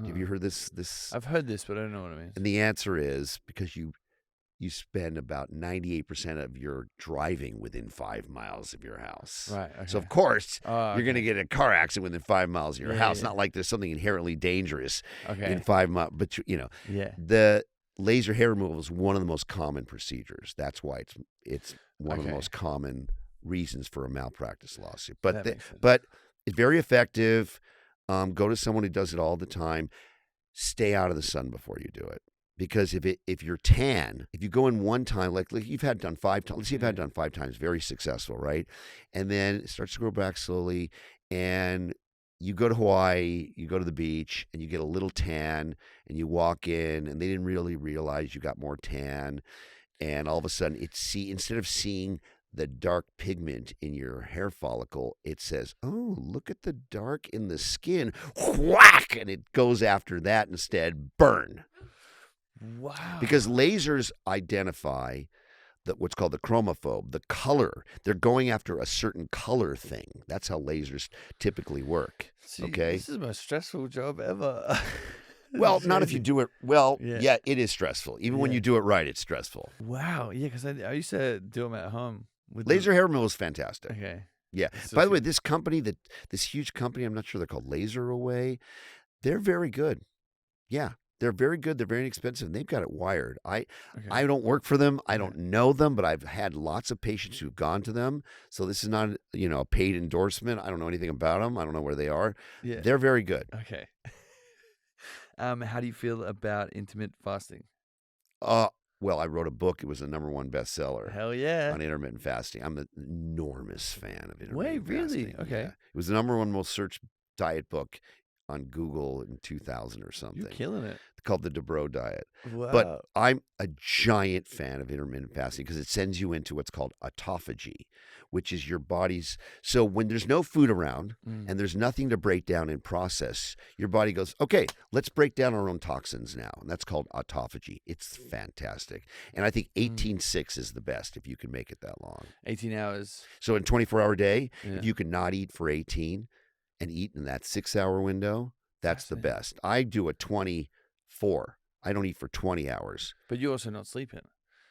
Have you heard this? I've heard this, but I don't know what it means. And the answer is because you spend about 98% of your driving within 5 miles of your house. Right. Okay. So, of course, Oh, you're going to get a car accident within 5 miles of your Yeah, house. yeah. Not like there's something inherently dangerous Okay. in 5 miles. But, Yeah. the laser hair removal is one of the most common procedures. That's why it's one of the Okay. most common reasons for a malpractice lawsuit. But That makes sense. but it's very effective. Go to someone who does it all the time. Stay out of the sun before you do it. Because if you're tan, if you go in one time, like you've had done 5 times, let's say you've had done 5 times, very successful, right? And then it starts to grow back slowly, and you go to Hawaii, you go to the beach, and you get a little tan, and you walk in, and they didn't really realize you got more tan, and all of a sudden, instead of seeing the dark pigment in your hair follicle, it says, oh, look at the dark in the skin, whack, and it goes after that instead, burn. Wow. Because lasers identify what's called the chromophobe, the color. They're going after a certain color thing. That's how lasers typically work. See, Okay? This is the most stressful job ever. Well, not if you do it well. Yeah. Yeah, it is stressful. Even when Yeah. you do it right, it's stressful. Wow. Yeah, because I used to do them at home. With Laser hair removal is fantastic. Okay. Yeah. So By the way, cheap. this company, this huge company, I'm not sure they're called Laser Away. They're very good. Yeah. They're very good. They're very inexpensive. And they've got it wired. I don't work for them. I don't know them, but I've had lots of patients who've gone to them. So this is not, a paid endorsement. I don't know anything about them. I don't know where they are. Yeah. They're very good. Okay. How do you feel about intermittent fasting? Well, I wrote a book. It was a #1 bestseller. Hell yeah. On intermittent fasting. I'm an enormous fan of intermittent Wait, really? fasting. Okay. Yeah. It was the #1 most searched diet book on Google in 2000 or something. You're killing it. Called the Dubrow diet. Wow. But I'm a giant fan of intermittent fasting because it sends you into what's called autophagy, which is your body's. So when there's no food around and there's nothing to break down and process, your body goes, okay, let's break down our own toxins now. And that's called autophagy. It's fantastic. And I think 18-6 is the best if you can make it that long. 18 hours. So in a 24-hour day, Yeah. if you can not eat for 18 and eat in that 6-hour window, that's the best. I do a 24. I don't eat for 20 hours. But you're also not sleeping.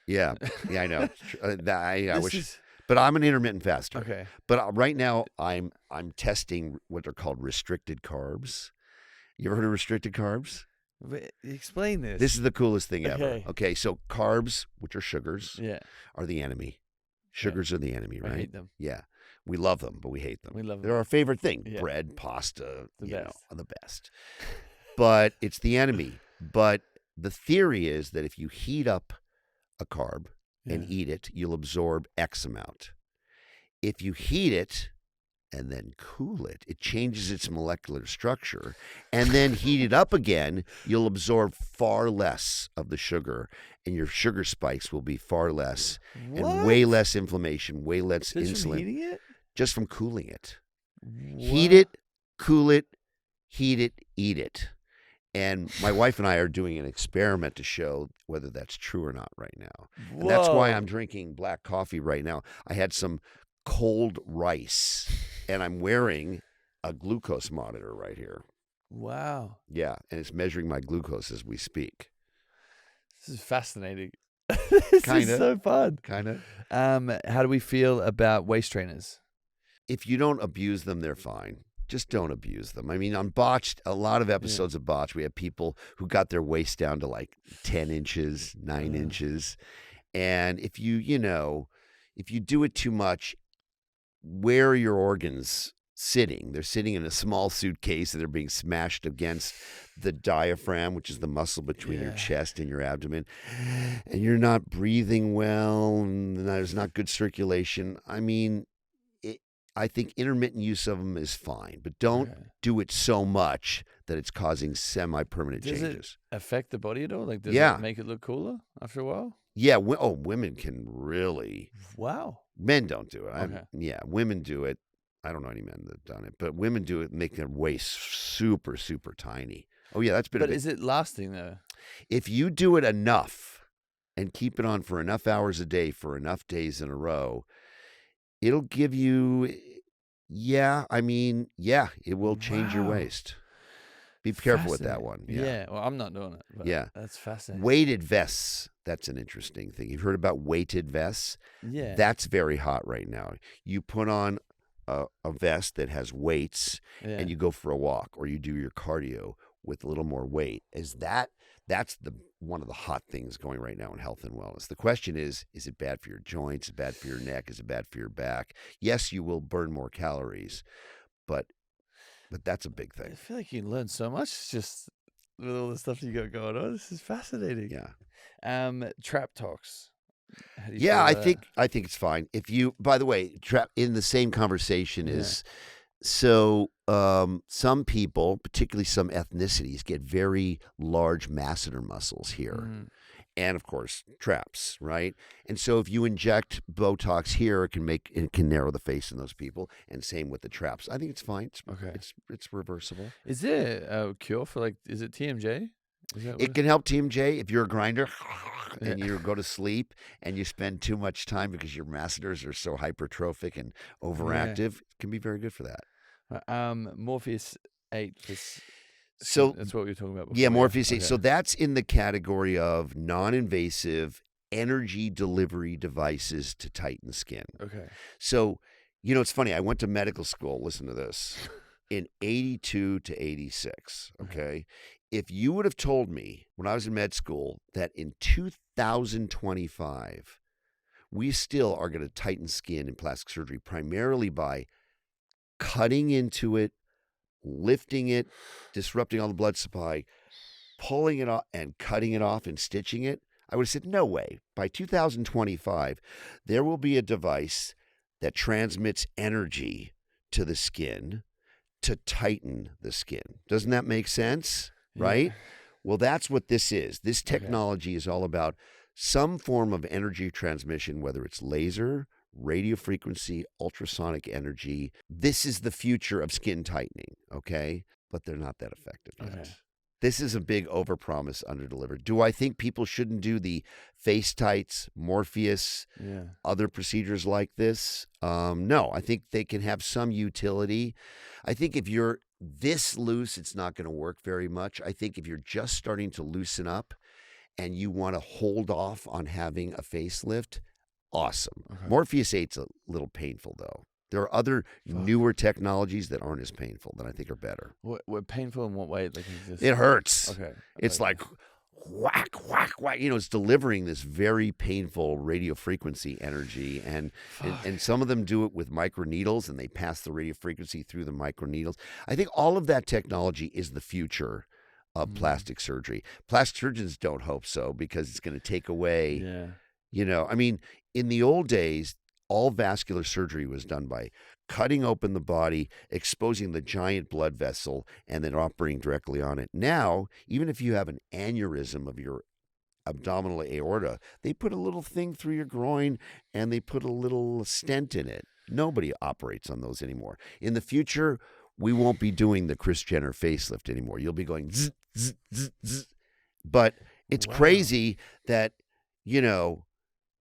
Yeah, I know. I This wish, is- but I'm an intermittent faster. Okay. But right now, I'm testing what are called restricted carbs. You ever heard of restricted carbs? Wait, explain this. This is the coolest thing ever. Okay. Okay, so carbs, which are sugars, Yeah. are the enemy. Sugars are the enemy, I right? hate them. Yeah. We love them, but we hate them. We love them. They're our favorite thing. Yeah. Bread, pasta, The you know, best. are the best. But it's the enemy. But the theory is that if you heat up a carb and eat it, you'll absorb X amount. If you heat it and then cool it, it changes its molecular structure. And then heat it up again, you'll absorb far less of the sugar, and your sugar spikes will be far less and way less inflammation, way less Just from insulin. heating it? Just from cooling it. What? Heat it, cool it, heat it, eat it. And my wife and I are doing an experiment to show whether that's true or not right now. And that's why I'm drinking black coffee right now. I had some cold rice, and I'm wearing a glucose monitor right here. Wow. Yeah, and it's measuring my glucose as we speak. This is fascinating. This Kinda. is so fun. Kind of. How do we feel about waist trainers? If you don't abuse them, they're fine. Just don't abuse them. I mean, on Botched, a lot of episodes of Botched, we have people who got their waist down to like 10 inches, 9 inches. And if you do it too much, where are your organs sitting? They're sitting in a small suitcase and they're being smashed against the diaphragm, which is the muscle between your chest and your abdomen. And you're not breathing well, and there's not good circulation. I mean, I think intermittent use of them is fine, but don't do it so much that it's causing semi-permanent changes. Does it affect the body at all? Like, does Yeah. it make it look cooler after a while? Yeah. Women can really. Wow. Men don't do it. Okay. Yeah, women do it. I don't know any men that have done it, but women do it, make their waist super, super tiny. Oh, yeah, that's been a But big. is it lasting, though? If you do it enough and keep it on for enough hours a day for enough days in a row, it'll give you, it will change your Wow. waist. Be careful with that one. Yeah. Well, I'm not doing it. But Yeah. That's fascinating. Weighted vests, that's an interesting thing. You've heard about weighted vests? Yeah. That's very hot right now. You put on a vest that has weights and you go for a walk, or you do your cardio with a little more weight. That's one of the hot things going right now in health and wellness. The question is it bad for your joints? Is it bad for your neck? Is it bad for your back? Yes, you will burn more calories, but that's a big I thing. feel like you can learn so much just with all the stuff you got going on. This is fascinating. Yeah. Trap talks. How do you Yeah, feel about I think it's fine. If you, by the way, in the same conversation is, so some people, particularly some ethnicities, get very large masseter muscles here. Mhm. And of course, traps, right? And so if you inject Botox here, it can narrow the face in those people. And same with the traps. I think it's fine. It's reversible. Is there a cure for, like, is it TMJ? Is that what It can help TMJ if you're a grinder and you go to sleep and you spend too much time because your masseters are so hypertrophic and overactive. It can be very good for that. Morpheus 8. So that's what we were talking about before. yeah, Morpheus 8. Okay. So that's in the category of non-invasive energy delivery devices to tighten skin. Okay. So, it's funny. I went to medical school, listen to this, in 82 to 86, okay? If you would have told me when I was in med school that in 2025, we still are going to tighten skin in plastic surgery primarily by cutting into it, lifting it, disrupting all the blood supply, pulling it off and cutting it off and stitching it, I would have said, no way. By 2025, there will be a device that transmits energy to the skin to tighten the skin. Doesn't that make sense? Right? Well, that's what this is. This technology is all about some form of energy transmission, whether it's laser, radio frequency, ultrasonic energy. This is the future of skin tightening, okay? But they're not that effective yet. Okay. This is a big overpromise, underdelivered. Do I think people shouldn't do the face tights, Morpheus, other procedures like this? No, I think they can have some utility. I think if you're this loose, it's not going to work very much. I think if you're just starting to loosen up and you want to hold off on having a facelift, awesome. Okay. Morpheus 8's a little painful, though. There are other newer technologies that aren't as painful that I think are better. What painful in what way? Like, It hurts. Okay. It's like, whack, whack, whack. It's delivering this very painful radio frequency energy. And some of them do it with microneedles, and they pass the radio frequency through the microneedles. I think all of that technology is the future of plastic surgery. Plastic surgeons don't hope so, because it's going to take away, in the old days, all vascular surgery was done by cutting open the body, exposing the giant blood vessel, and then operating directly on it. Now, even if you have an aneurysm of your abdominal aorta, they put a little thing through your groin and they put a little stent in it. Nobody operates on those anymore. In the future, we won't be doing the Kris Jenner facelift anymore. You'll be going zzz, zzz, zzz, zzz. But it's crazy that,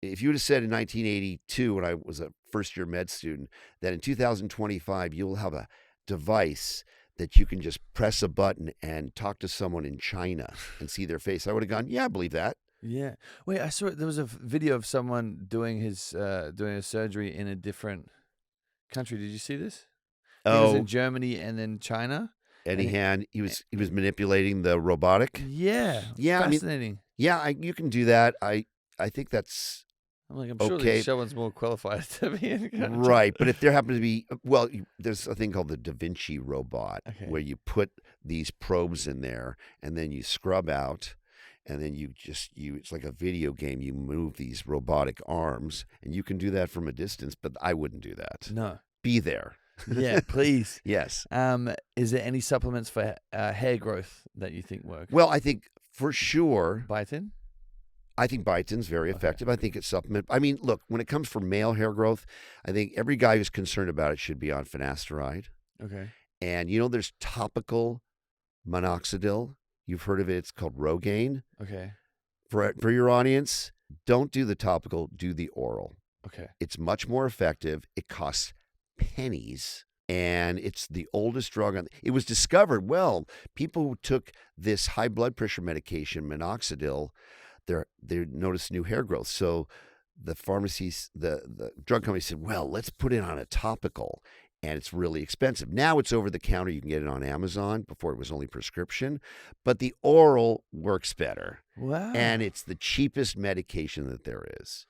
if you would have said in 1982, when I was a first-year med student, that in 2025 you'll have a device that you can just press a button and talk to someone in China and see their face, I would have gone, yeah, I believe that. Yeah. Wait, I saw there was a video of someone doing a surgery in a different country. Did you see this? It was in Germany and then China. And he was manipulating the robotic. Yeah. Fascinating. You can do that. I think that's. I'm sure someone's more qualified to be in. Right, but if there happens to be, there's a thing called the Da Vinci robot, where you put these probes in there and then you scrub out, and then it's like a video game. You move these robotic arms, and you can do that from a distance, but I wouldn't do that. No. Be there. Yeah, please. Yes. Is there any supplements for hair growth that you think work? Well, I think for sure. Biotin? I think biotin's very effective. I think it's supplement. I mean, look, when it comes for male hair growth, I think every guy who's concerned about it should be on finasteride. Okay. And there's topical minoxidil. You've heard of it. It's called Rogaine. Okay. For your audience, don't do the topical, do the oral. Okay. It's much more effective. It costs pennies. And it's the oldest drug it was discovered. Well, people who took this high blood pressure medication, minoxidil, they noticed new hair growth. So the pharmacies, the drug company said, well, let's put it on a topical, and it's really expensive. Now it's over the counter. You can get it on Amazon. Before it was only prescription, but the oral works better. Wow. And it's the cheapest medication that there is.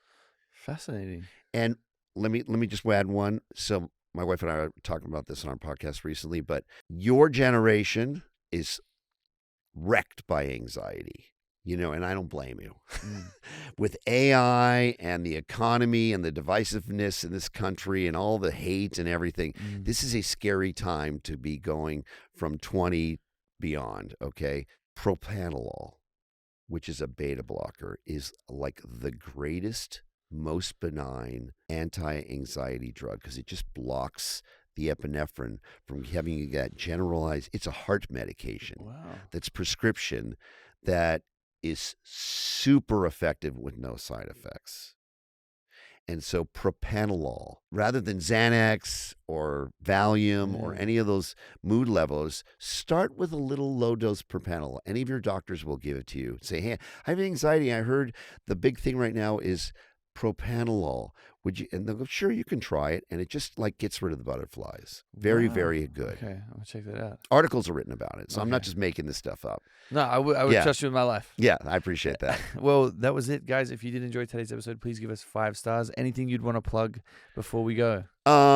Fascinating. And let me just add one. So my wife and I are talking about this on our podcast recently, but your generation is wrecked by anxiety. And I don't blame you. With AI and the economy and the divisiveness in this country and all the hate and everything, this is a scary time to be going from 20 beyond, okay? Propranolol, which is a beta blocker, is like the greatest, most benign anti-anxiety drug because it just blocks the epinephrine from having that generalized. It's a heart medication. Wow. That's prescription that is super effective with no side effects. And so propranolol, rather than Xanax or Valium or any of those mood levels, start with a little low-dose propranolol. Any of your doctors will give it to you. Say, hey, I have anxiety. I heard the big thing right now is propranolol. Would you? And they'll go, sure, you can try it. And it just gets rid of the butterflies. Very, very good. Okay, I'm going to check that out. Articles are written about it. So I'm not just making this stuff up. No, I would trust you with my life. Yeah, I appreciate that. Well, that was it, guys. If you did enjoy today's episode, please give us 5 stars. Anything you'd want to plug before we go?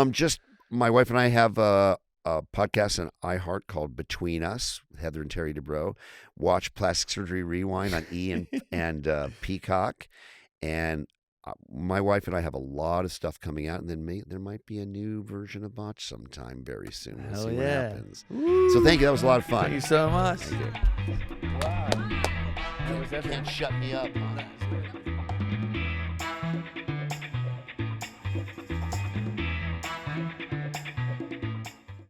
Just my wife and I have a podcast on iHeart called Between Us with Heather and Terry Dubrow. Watch Plastic Surgery Rewind on E! and Peacock. And my wife and I have a lot of stuff coming out, and then there might be a new version of Botch sometime very soon. We'll see what happens. Woo. So thank you. That was a lot of fun. Thank you so much. Thank you. Wow. You can't shut me up, huh?